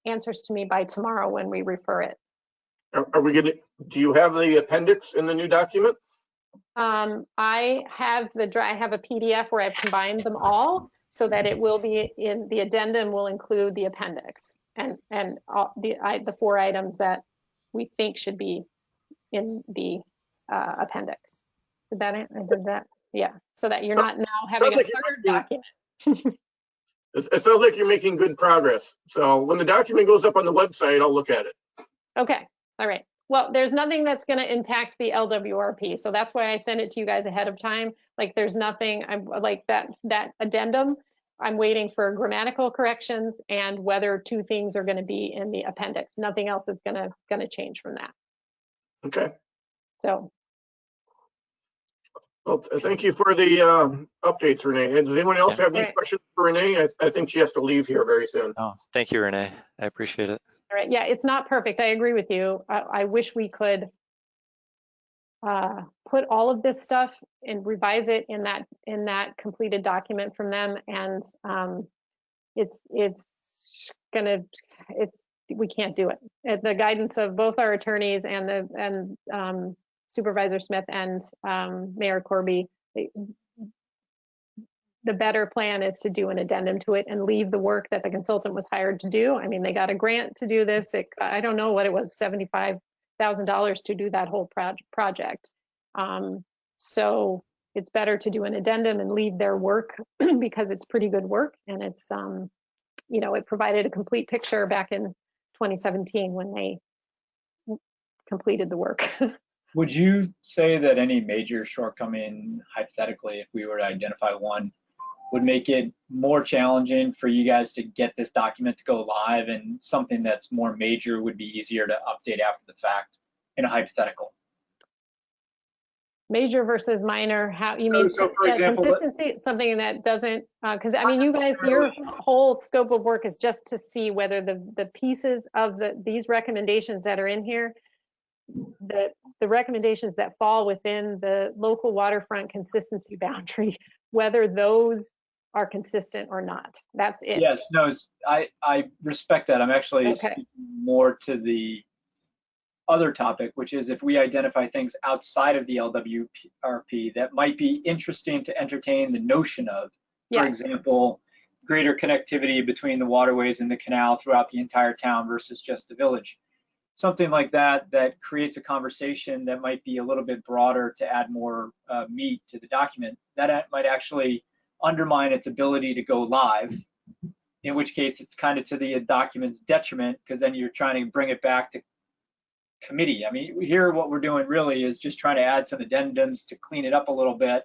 answers to me by tomorrow when we refer it. Are we gonna, do you have the appendix in the new document? I have a PDF where I've combined them all, so that it will be in the addendum, will include the appendix and all the 4 items that we think should be in the appendix. Did that? Yeah, so that you're not now having a third document. It sounds like you're making good progress. So when the document goes up on the website, I'll look at it. Okay, all right. Well, there's nothing that's going to impact the LWRP, so that's why I sent it to you guys ahead of time. Like, there's nothing, I'm like that addendum. I'm waiting for grammatical corrections and whether 2 things are going to be in the appendix. Nothing else is going to change from that. Okay. So. Well, thank you for the updates, Renee. Does anyone else have any questions for Renee? I think she has to leave here very soon. Oh, thank you, Renee. I appreciate it. All right. Yeah, it's not perfect. I agree with you. I wish we could put all of this stuff and revise it in that completed document from them. And we can't do it. At the guidance of both our attorneys and Supervisor Smith and Mayor Corby, the better plan is to do an addendum to it and leave the work that the consultant was hired to do. I mean, they got a grant to do this. I don't know what it was, $75,000 to do that whole project. So it's better to do an addendum and leave their work because it's pretty good work. And it's, you know, it provided a complete picture back in 2017 when they completed the work. Would you say that any major shortcoming, hypothetically, if we were to identify one, would make it more challenging for you guys to get this document to go live, and something that's more major would be easier to update after the fact in a hypothetical? Major versus minor, how you mean? So for example, consistency, something that doesn't, because I mean, you guys, your whole scope of work is just to see whether the pieces of these recommendations that are in here, the recommendations that fall within the local waterfront consistency boundary, whether those are consistent or not. That's it. Yes, no, I respect that. I'm actually speaking more to the other topic, which is if we identify things outside of the LWRP that might be interesting to entertain the notion of, for Yes. example, greater connectivity between the waterways and the canal throughout the entire town versus just the village. Something like that that creates a conversation that might be a little bit broader to add more meat to the document. That might actually undermine its ability to go live, in which case it's kind of to the document's detriment, because then you're trying to bring it back to committee. I mean, here what we're doing really is just trying to add some addendums to clean it up a little bit,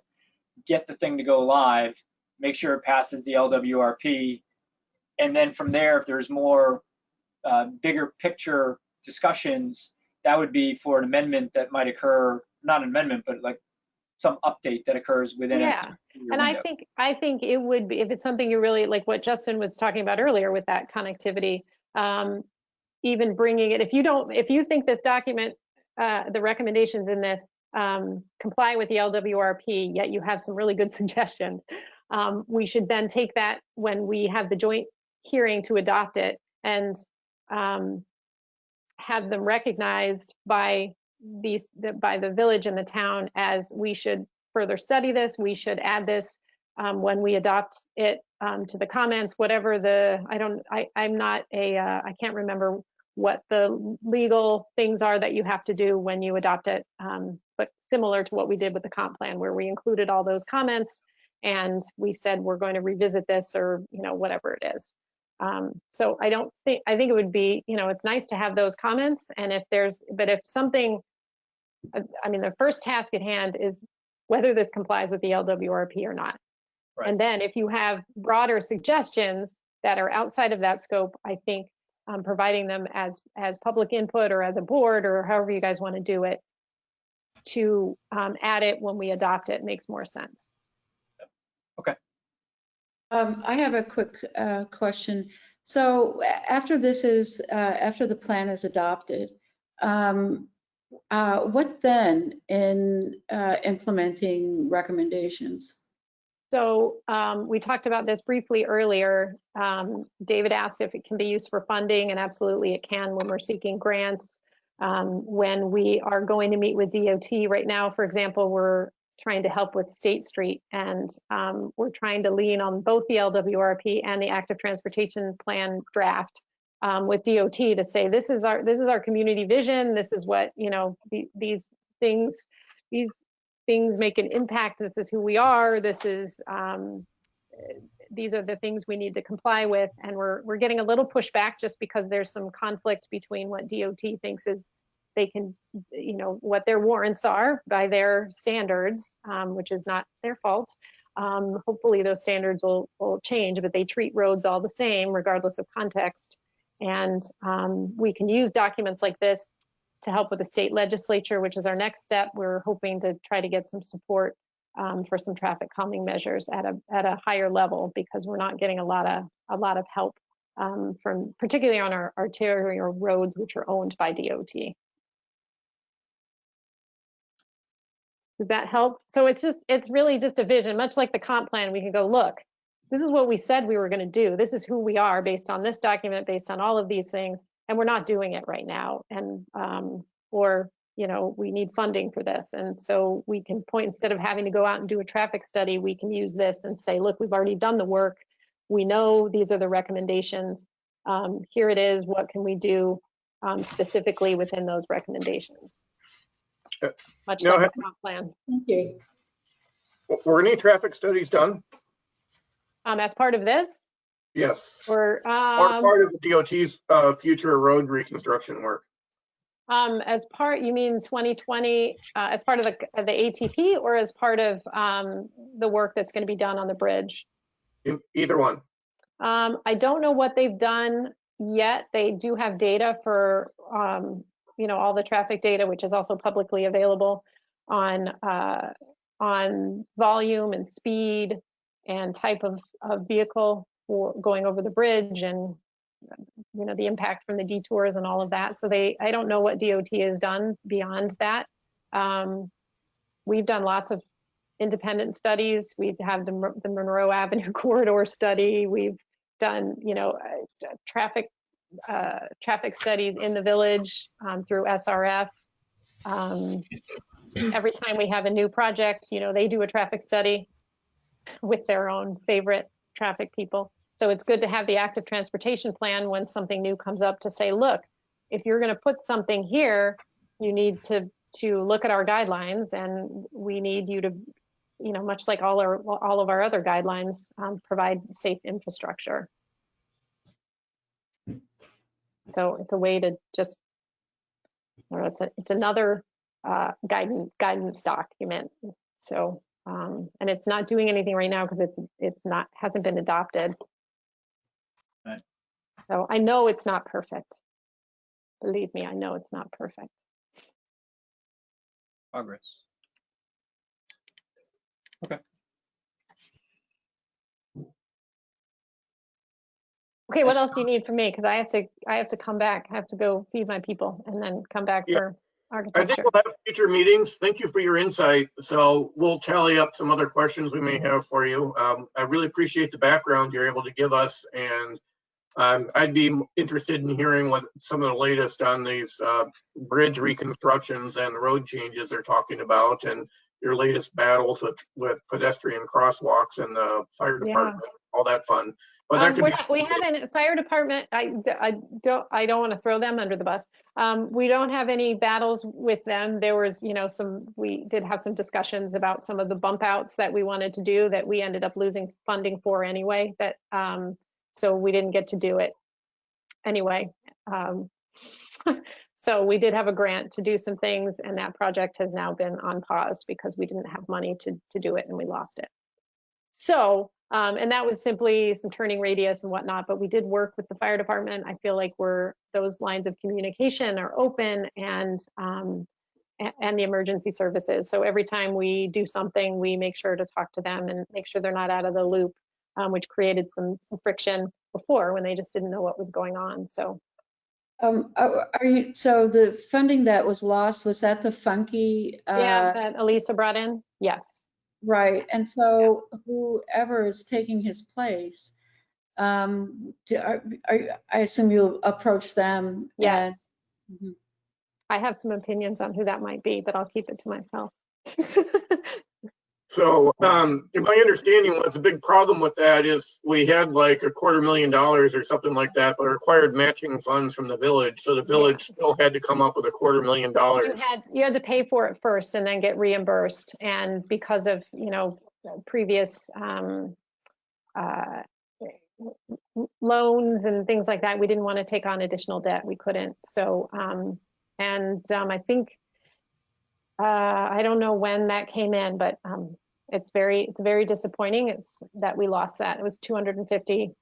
get the thing to go live, make sure it passes the LWRP, and then from there, if there's more bigger picture discussions, that would be for an amendment that might occur, not an amendment, but like some update that occurs within Yeah. And window. I think it would be, if it's something you really like what Justin was talking about earlier with that connectivity, even bringing it, if you think this document, the recommendations in this comply with the LWRP, yet you have some really good suggestions, we should then take that when we have the joint hearing to adopt it and have them recognized by the village and the town as we should further study this, we should add this when we adopt it to the comments, whatever I'm not I can't remember what the legal things are that you have to do when you adopt it, but similar to what we did with the comp plan, where we included all those comments and we said we're going to revisit this, or whatever it is. So I think it would be, it's nice to have those comments, and if something, I mean, the first task at hand is whether this complies with the LWRP or not. Right. And then if you have broader suggestions that are outside of that scope, I think providing them as public input or as a board or however you guys want to do it, to add it when we adopt it makes more sense. Okay. I have a quick question. So after the plan is adopted, what then in implementing recommendations? So we talked about this briefly earlier. David asked if it can be used for funding, and absolutely it can when we're seeking grants. When we are going to meet with DOT right now, for example, we're trying to help with State Street, and we're trying to lean on both the LWRP and the Active Transportation Plan draft with DOT to say this is our community vision. This is what these things make an impact. This is who we are. This is these are the things we need to comply with, and we're getting a little pushback just because there's some conflict between what DOT thinks is they can, what their warrants are by their standards, which is not their fault. Hopefully those standards will change, but they treat roads all the same regardless of context. And we can use documents like this to help with the state legislature, which is our next step. We're hoping to try to get some support for some traffic calming measures at a higher level, because we're not getting a lot of help from, particularly on our arterial roads, which are owned by DOT. Does that help? So it's really just a vision, much like the comp plan. We can go, look, this is what we said we were going to do. This is who we are based on this document, based on all of these things, and we're not doing it right now. And we need funding for this. And so we can point, instead of having to go out and do a traffic study, we can use this and say, look, we've already done the work. We know these are the recommendations. Here it is. What can we do specifically within those recommendations? Much like the comp plan. Thank you. Were any traffic studies done? As part of this? Yes. Or part of the DOT's future road reconstruction work? As part, you mean 2020, as part of the ATP, or as part of the work that's going to be done on the bridge? Either one. I don't know what they've done yet. They do have data for all the traffic data, which is also publicly available on volume and speed and type of vehicle for going over the bridge, and the impact from the detours and all of that. So I don't know what DOT has done beyond that. We've done lots of independent studies. We've had the Monroe Avenue corridor study. We've done, traffic traffic studies in the village through SRF. Every time we have a new project, they do a traffic study with their own favorite traffic people. So it's good to have the active transportation plan when something new comes up to say, look, if you're going to put something here, you need to look at our guidelines, and we need you to, much like all of our other guidelines, provide safe infrastructure. So it's a way to just, it's another guidance document. So, and it's not doing anything right now because hasn't been adopted. Right. So I know it's not perfect. Believe me, I know it's not perfect. Progress. Okay. Okay, what else do you need from me? Because I have to come back. I have to go feed my people and then come back for I think architecture. we'll have future meetings. Thank you for your insight. So we'll tally up some other questions we may have for you. I really appreciate the background you're able to give us, and I'd be interested in hearing what some of the latest on these bridge reconstructions and road changes they're talking about, and your latest battles with pedestrian crosswalks and the fire department, all that fun. But that We haven't, fire department, I don't want to throw them under the bus. We don't have any battles with them. There was, we did have some discussions about some of the bump outs that we wanted to do that we ended up losing funding for anyway, so we didn't get to do it anyway. So we did have a grant to do some things, and that project has now been on pause because we didn't have money to do it and we lost it. So, and that was simply some turning radius and whatnot, but we did work with the fire department. I feel like those lines of communication are open, and the emergency services. So every time we do something, we make sure to talk to them and make sure they're not out of the loop, which created some friction before when they just didn't know what was going on. So. So the funding that was lost, was that the funky? Yeah, that Elisa brought in? Yes. Right. And so whoever is taking his place, I assume you'll approach them. Yes. And, I have some opinions on who that might be, but I'll keep it to myself. So my understanding was the big problem with that is we had like $250,000 or something like that, but required matching funds from the village. So the village still had to come up with $250,000. You had to pay for it first and then get reimbursed. And because of, previous loans and things like that, we didn't want to take on additional debt. We couldn't. So, I think, I don't know when that came in, but it's very disappointing. It's that we lost that. It was $250,000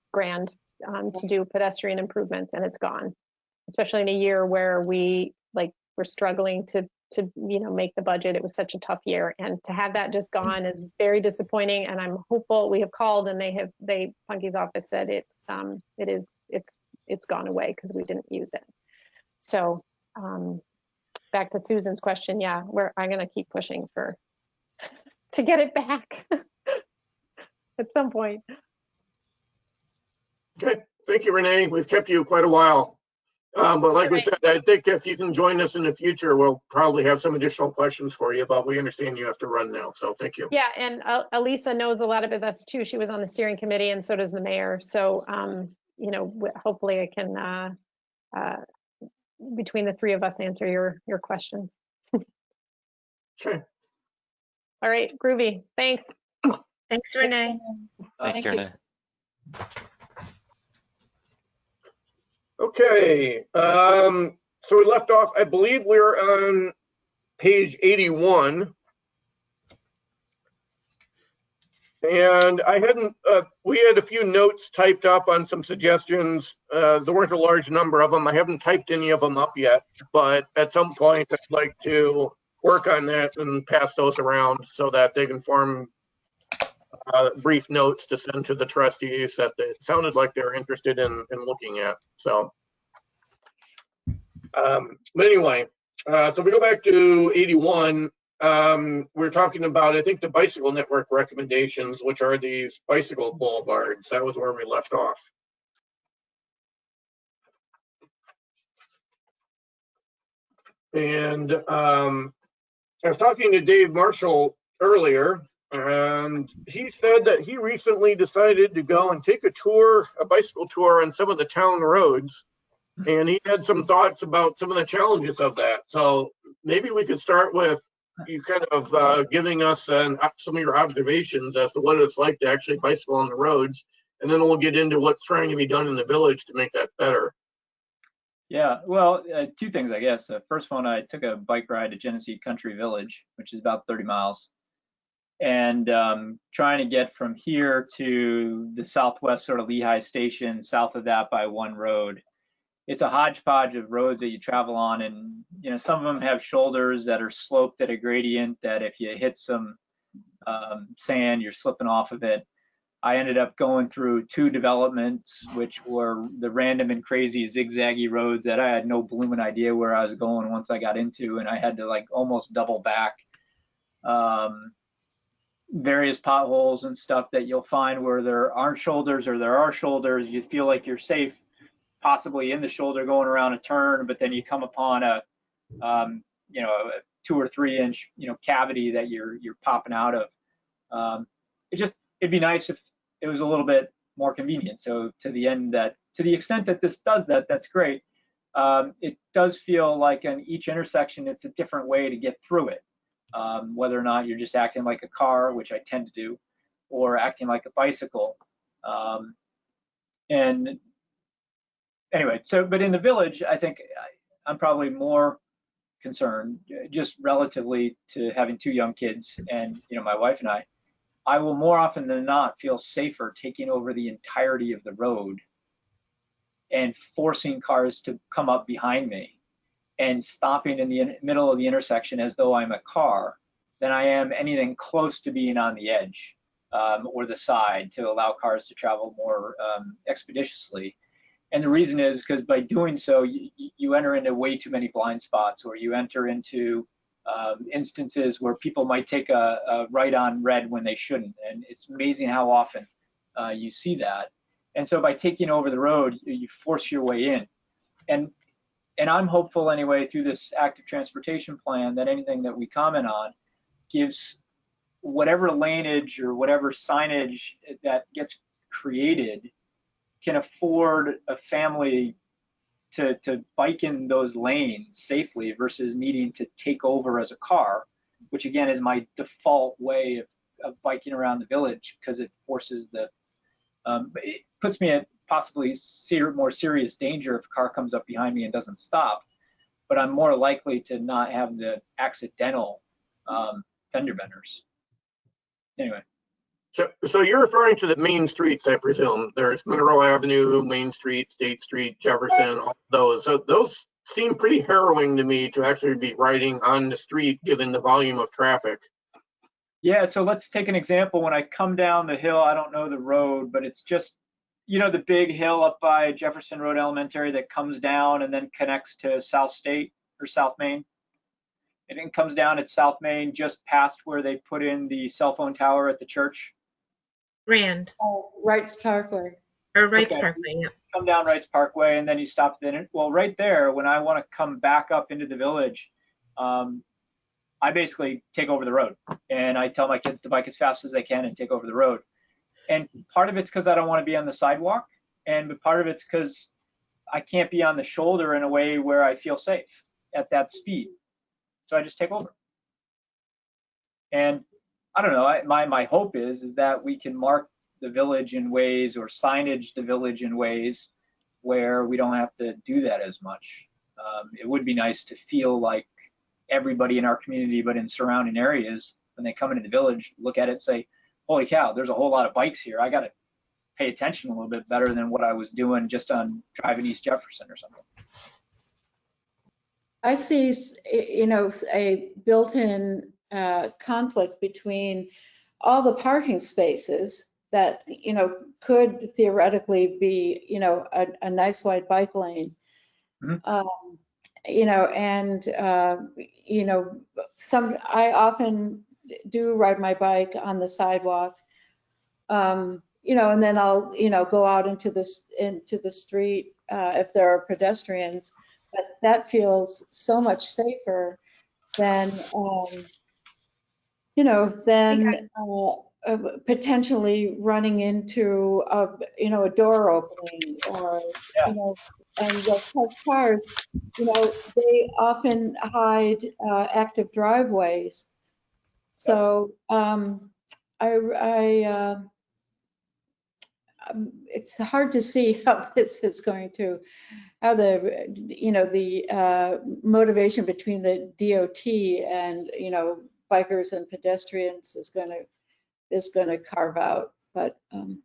to do pedestrian improvements, and it's gone. Especially in a year where we're struggling to make the budget. It was such a tough year, and to have that just gone is very disappointing. And I'm hopeful. We have called, and Punky's office said it's gone away because we didn't use it. So. Back to Susan's question, I'm going to keep pushing to get it back at some point. Okay, thank you, Renee. We've kept you quite a while. But like we said, I think if you can join us in the future, we'll probably have some additional questions for you, but we understand you have to run now, so thank you. Yeah, and Elisa knows a lot about this too. She was on the steering committee, and so does the mayor. So, hopefully I can, between the three of us, answer your questions. Okay. All right, groovy. Thanks. Thanks, Renee. Thank you, Renee. Okay. So we left off, I believe we're on page 81. And we had a few notes typed up on some suggestions. There weren't a large number of them. I haven't typed any of them up yet, but at some point I'd like to work on that and pass those around so that they can form brief notes to send to the trustees that it sounded like they're interested in looking at. So, but anyway, so we go back to 81. We're talking about, I think, the bicycle network recommendations, which are these bicycle boulevards. That was where we left off. And I was talking to Dave Marshall earlier, and he said that he recently decided to go and take a bicycle tour on some of the town roads. And he had some thoughts about some of the challenges of that. So maybe we could start with you kind of giving us some of your observations as to what it's like to actually bicycle on the roads. And then we'll get into what's trying to be done in the village to make that better. Yeah, well, two things, I guess. First one, I took a bike ride to Genesee Country Village, which is about 30 miles. And trying to get from here to the southwest sort of Lehigh Station, south of that by one road. It's a hodgepodge of roads that you travel on, and some of them have shoulders that are sloped at a gradient that if you hit some sand, you're slipping off of it. I ended up going through 2 developments, which were the random and crazy zigzaggy roads that I had no blooming idea where I was going once I got into, and I had to like almost double back. Various potholes and stuff that you'll find where there aren't shoulders or there are shoulders. You feel like you're safe possibly in the shoulder going around a turn, but then you come upon a 2 or 3 inch cavity that you're popping out of. It'd be nice if it was a little bit more convenient. So to the extent that this does that, that's great. It does feel like in each intersection it's a different way to get through it, whether or not you're just acting like a car, which I tend to do, or acting like a bicycle. And anyway, but in the village, I think I'm probably more concerned, just relatively to having 2 young kids and my wife and I will more often than not feel safer taking over the entirety of the road and forcing cars to come up behind me and stopping in the middle of the intersection as though I'm a car than I am anything close to being on the edge or the side to allow cars to travel more expeditiously. And the reason is because by doing so, you enter into way too many blind spots, or you enter into instances where people might take a right on red when they shouldn't. And it's amazing how often you see that. And so by taking over the road, you force your way in. And I'm hopeful anyway through this active transportation plan that anything that we comment on gives whatever laneage or whatever signage that gets created can afford a family to bike in those lanes safely versus needing to take over as a car, which again is my default way of biking around the village, because it forces it puts me at possibly more serious danger if a car comes up behind me and doesn't stop, but I'm more likely to not have the accidental fender benders. Anyway. So you're referring to the main streets, I presume. There's Monroe Avenue, Main Street, State Street, Jefferson, all those. So those seem pretty harrowing to me to actually be riding on the street given the volume of traffic. Yeah, so let's take an example. When I come down the hill, I don't know the road, but it's just, the big hill up by Jefferson Road Elementary that comes down and then connects to South State or South Main. And then comes down at South Main just past where they put in the cell phone tower at the church. Rand. Oh, Wrights Parkway. Or Wrights Okay. Parkway, yeah. Come down Wrights Parkway and then you stop then. Well, right there, when I want to come back up into the village, I basically take over the road and I tell my kids to bike as fast as they can and take over the road. And part of it's because I don't want to be on the sidewalk, and part of it's because I can't be on the shoulder in a way where I feel safe at that speed. So I just take over. And I don't know, my hope is that we can mark the village in ways or signage the village in ways where we don't have to do that as much. It would be nice to feel like everybody in our community, but in surrounding areas, when they come into the village, look at it and say, holy cow, there's a whole lot of bikes here. I got to pay attention a little bit better than what I was doing just on driving East Jefferson or something. I see, a built-in conflict between all the parking spaces that, could theoretically be, a nice wide bike lane. Mm-hmm. I often do ride my bike on the sidewalk, and then I'll, go out into the street if there are pedestrians. But that feels so much safer than, than potentially running into a door opening or, Yeah. And the cars, they often hide active driveways. So it's hard to see how this is going to, how the motivation between the DOT and, bikers and pedestrians is going to carve out. But I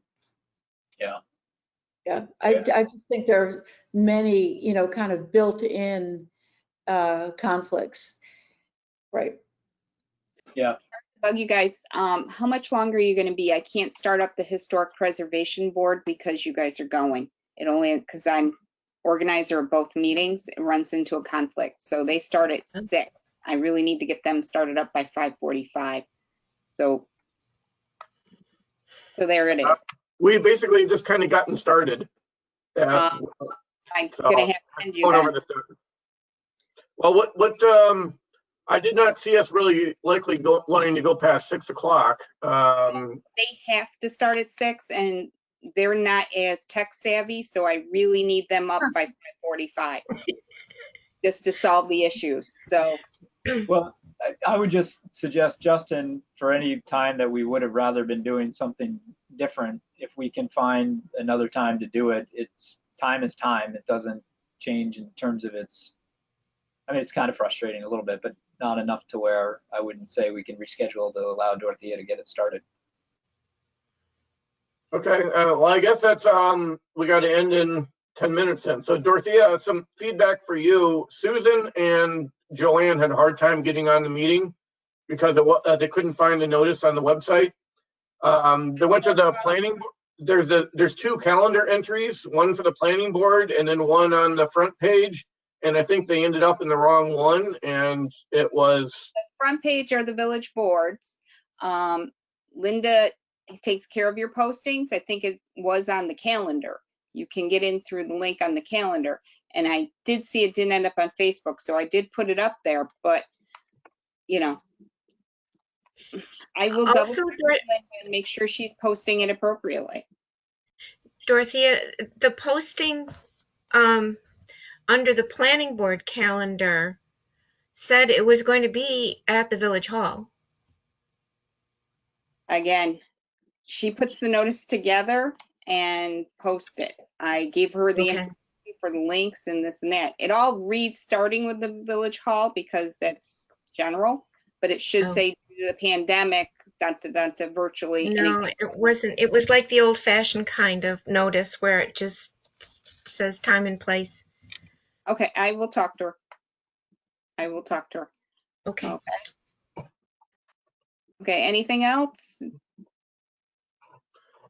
just think there are many, kind of built-in conflicts. Right. Yeah. Bug you guys, how much longer are you going to be? I can't start up the Historic Preservation Board because you guys are going. It only because I'm organizer of both meetings, it runs into a conflict. So they start at 6. I really need to get them started up by 5:45. So there it is. We basically just kind of gotten started. I'm gonna have to send you over that. the Well, what I did not see us really likely wanting to go past 6 o'clock. They have to start at 6 and they're not as tech savvy, so I really need them up by 5:45 just to solve the issues. So, Well, I would just suggest, Justin, for any time that we would have rather been doing something different, if we can find another time to do it, time is time. It doesn't change in terms of it's kind of frustrating a little bit, but not enough to where I wouldn't say we can reschedule to allow Dorothea to get it started. Okay, well, I guess that's, we got to end in 10 minutes then. So Dorothea, some feedback for you. Susan and Joanne had a hard time getting on the meeting because they couldn't find the notice on the website. They went to the planning. There's 2 calendar entries, one for the planning board and then one on the front page. And I think they ended up in the wrong one, and it was. The front page are the village boards. Linda takes care of your postings. I think it was on the calendar. You can get in through the link on the calendar. And I did see it didn't end up on Facebook, so I did put it up there, but I will Also, double check and make sure she's posting it appropriately. Dorothea, the posting under the planning board calendar said it was going to be at the village hall. Again, she puts the notice together and posts it. I gave her the information for the links and this and that. It all reads starting with the village hall because that's general, but it should say due to the pandemic, virtually. No, anything. it wasn't. It was like the old-fashioned kind of notice where it just says time and place. Okay, I will talk to her. Okay. Okay, anything else?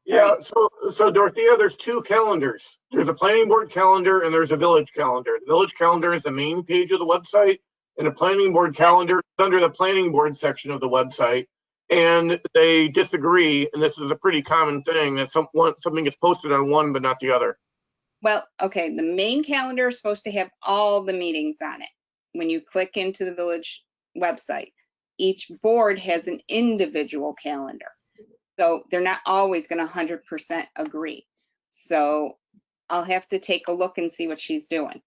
Yeah, so Dorothea, there's 2 calendars. There's a planning board calendar and there's a village calendar. The village calendar is the main page of the website, and the planning board calendar is under the planning board section of the website. And they disagree, and this is a pretty common thing, that something gets posted on one but not the other. Well, okay, the main calendar is supposed to have all the meetings on it. When you click into the village website, each board has an individual calendar. So they're not always going to 100% agree. So I'll have to take a look and see what she's doing.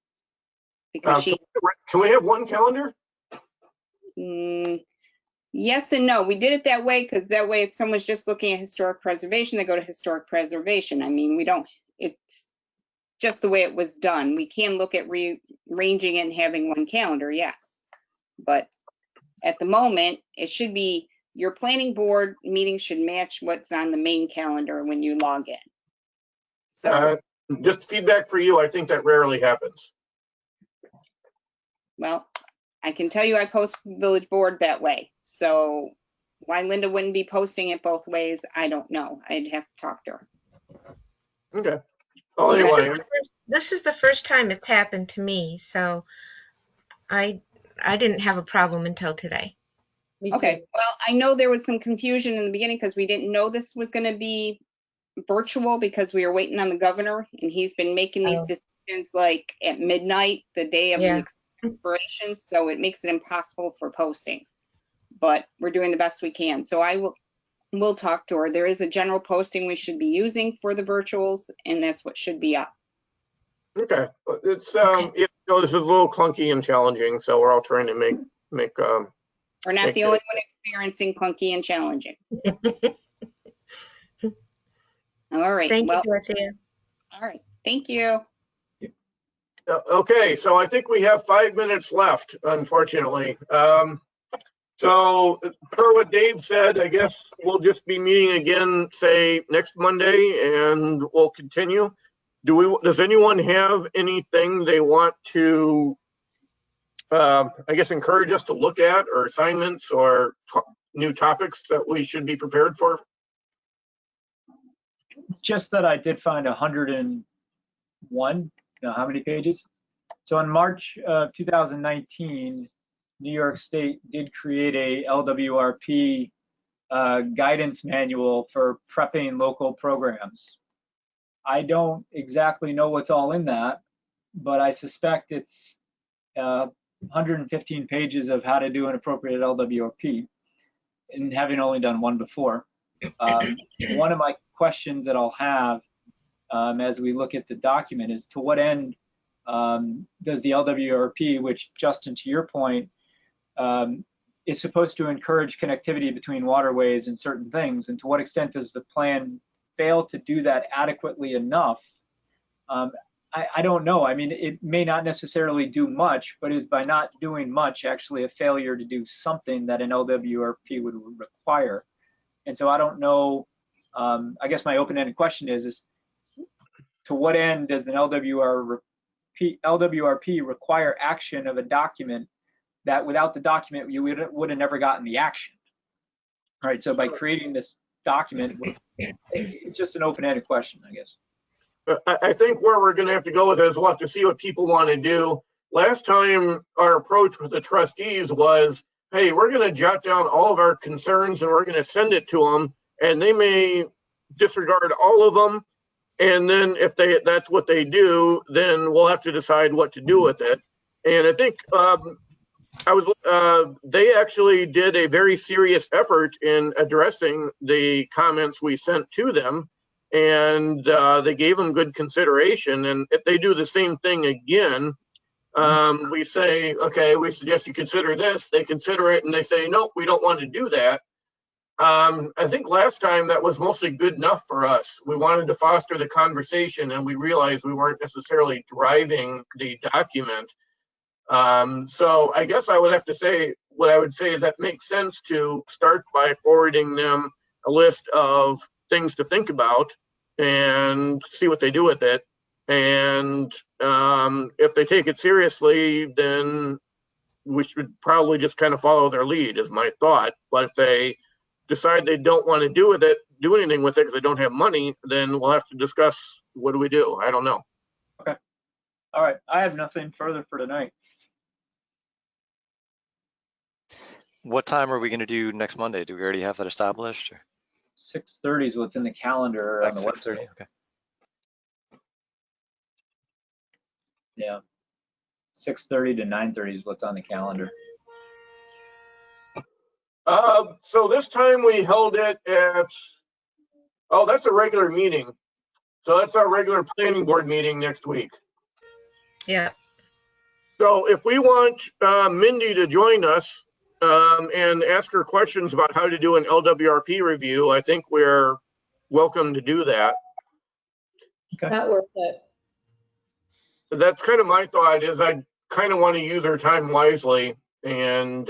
Because can we have one calendar? Yes and no. We did it that way because that way if someone's just looking at historic preservation, they go to historic preservation. I mean, it's just the way it was done. We can look at rearranging it and having one calendar, yes. But at the moment, it should be your planning board meeting should match what's on the main calendar when you log in. So just feedback for you, I think that rarely happens. Well, I can tell you I post village board that way. So why Linda wouldn't be posting it both ways, I don't know. I'd have to talk to her. Okay. Well, anyway. This is the first time it's happened to me, so I didn't have a problem until today. Okay, well, I know there was some confusion in the beginning because we didn't know this was going to be virtual because we were waiting on the governor and he's been making these decisions expirations like at midnight, the day of Yeah. the expirations, so it makes it impossible for postings. But we're doing the best we can. So we'll talk to her. There is a general posting we should be using for the virtuals, and that's what should be up. Okay, it's you know, this is a little clunky and challenging, so we're all trying to make We're not Thank the you. only one experiencing clunky and challenging. All right. Thank you, Well, Dorothea. all right. Thank you. Okay, so I think we have 5 minutes left, unfortunately. So per what Dave said, I guess we'll just be meeting again, say, next Monday, and we'll continue. Does anyone have anything they want to, I guess, encourage us to look at, or assignments, or new topics that we should be prepared for? Just that I did find 101, how many pages? So in March of 2019, New York State did create a LWRP guidance manual for prepping local programs. I don't exactly know what's all in that, but I suspect it's 115 pages of how to do an appropriate LWRP, and having only done one before. One of my questions that I'll have as we look at the document is, to what end does the LWRP, which, Justin, to your point, is supposed to encourage connectivity between waterways and certain things, and to what extent does the plan fail to do that adequately enough? I don't know. I mean, it may not necessarily do much, but is by not doing much actually a failure to do something that an LWRP would require? And so I don't know. I guess my open-ended question is to what end does an LWRP require action of a document that without the document you would have never gotten the action? All right, so by creating this document, it's just an open-ended question, I guess. I think where we're going to have to go with it is we'll have to see what people want to do. Last time, our approach with the trustees was, hey, we're going to jot down all of our concerns and we're going to send it to them, and they may disregard all of them. And then if that's what they do, then we'll have to decide what to do with it. And I think they actually did a very serious effort in addressing the comments we sent to them, and they gave them good consideration. And if they do the same thing again, we say, okay, we suggest you consider this. They consider it and they say, nope, we don't want to do that. I think last time that was mostly good enough for us. We wanted to foster the conversation, and we realized we weren't necessarily driving the document. So I guess I would have to say, what I would say is that makes sense to start by forwarding them a list of things to think about and see what they do with it. And if they take it seriously, then we should probably just kind of follow their lead, is my thought. But if they decide they don't want to do anything with it because they don't have money, then we'll have to discuss, what do we do? I don't know. Okay. All right. I have nothing further for tonight. What time are we going to do next Monday? Do we already have that established? 6:30 is what's in the calendar on the website. Okay. Yeah. 6:30 to 9:30 is what's on the calendar. So this time we held it at, that's a regular meeting. So that's our regular planning board meeting next week. Yeah. So if we want Mindy to join us and ask her questions about how to do an LWRP review, I think we're welcome to do that. Okay. Not worth it. That's kind of my thought, is I kind of want to use her time wisely. And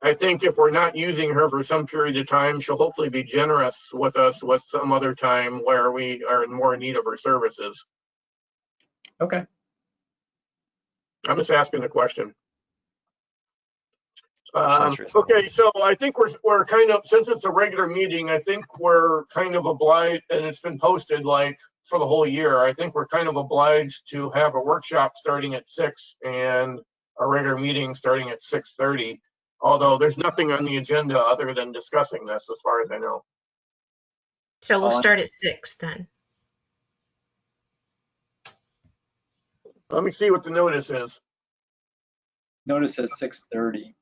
I think if we're not using her for some period of time, she'll hopefully be generous with us with some other time where we are in more need of her services. Okay. I'm just asking the question. Sounds reasonable. Okay, so I think we're kind of, since it's a regular meeting, I think we're kind of obliged, and it's been posted like for the whole year, I think we're kind of obliged to have a workshop starting at 6 and a regular meeting starting at 6:30. Although there's nothing on the agenda other than discussing this, as far as I know. So we'll start at 6 then. Let me see what the notice is. Notice says 6:30.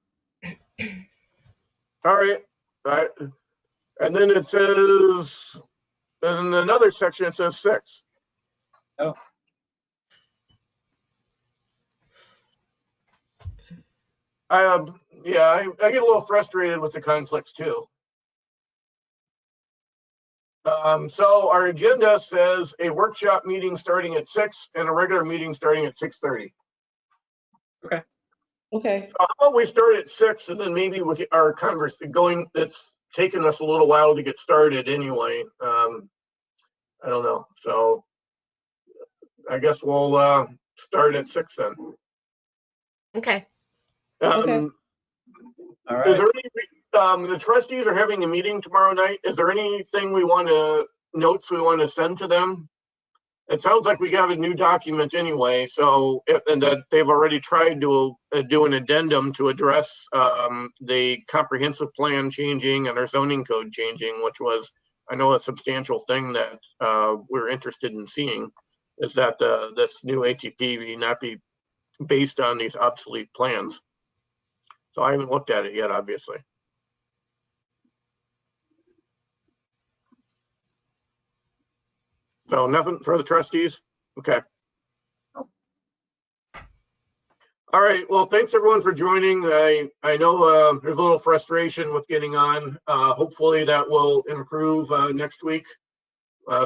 All right. And then it says, in another section, it says 6. Oh. Yeah, I get a little frustrated with the conflicts too. So our agenda says a workshop meeting starting at 6 and a regular meeting starting at 6:30. Okay, How about we start at 6 and then maybe we get our conversation going. It's taken us a little while to get started anyway. I don't know. So I guess we'll start at 6 then. Okay. Okay. All Is right. there any, the trustees are having a meeting tomorrow night. Is there anything we want to, notes we want to send to them? It sounds like we got a new document anyway, so, and that they've already tried to do an addendum to address the comprehensive plan changing and our zoning code changing, which was, I know, a substantial thing that we're interested in seeing, is that this new ATP be not be based on these obsolete plans. So I haven't looked at it yet, obviously. So nothing for the trustees? Okay. All right, well, thanks everyone for joining. I know there's a little frustration with getting on. Hopefully that will improve next week.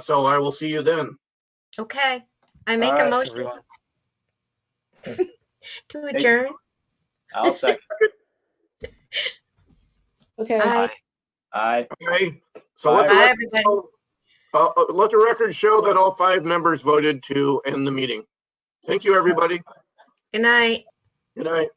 So I will see you then. Okay. I make All a right, motion everyone. to adjourn. I'll second. okay. Aye. Aye. Okay, so Bye. let the Bye, record everybody. let the record show that all 5 members voted to end the meeting. Thank you, everybody. Good night. Good night.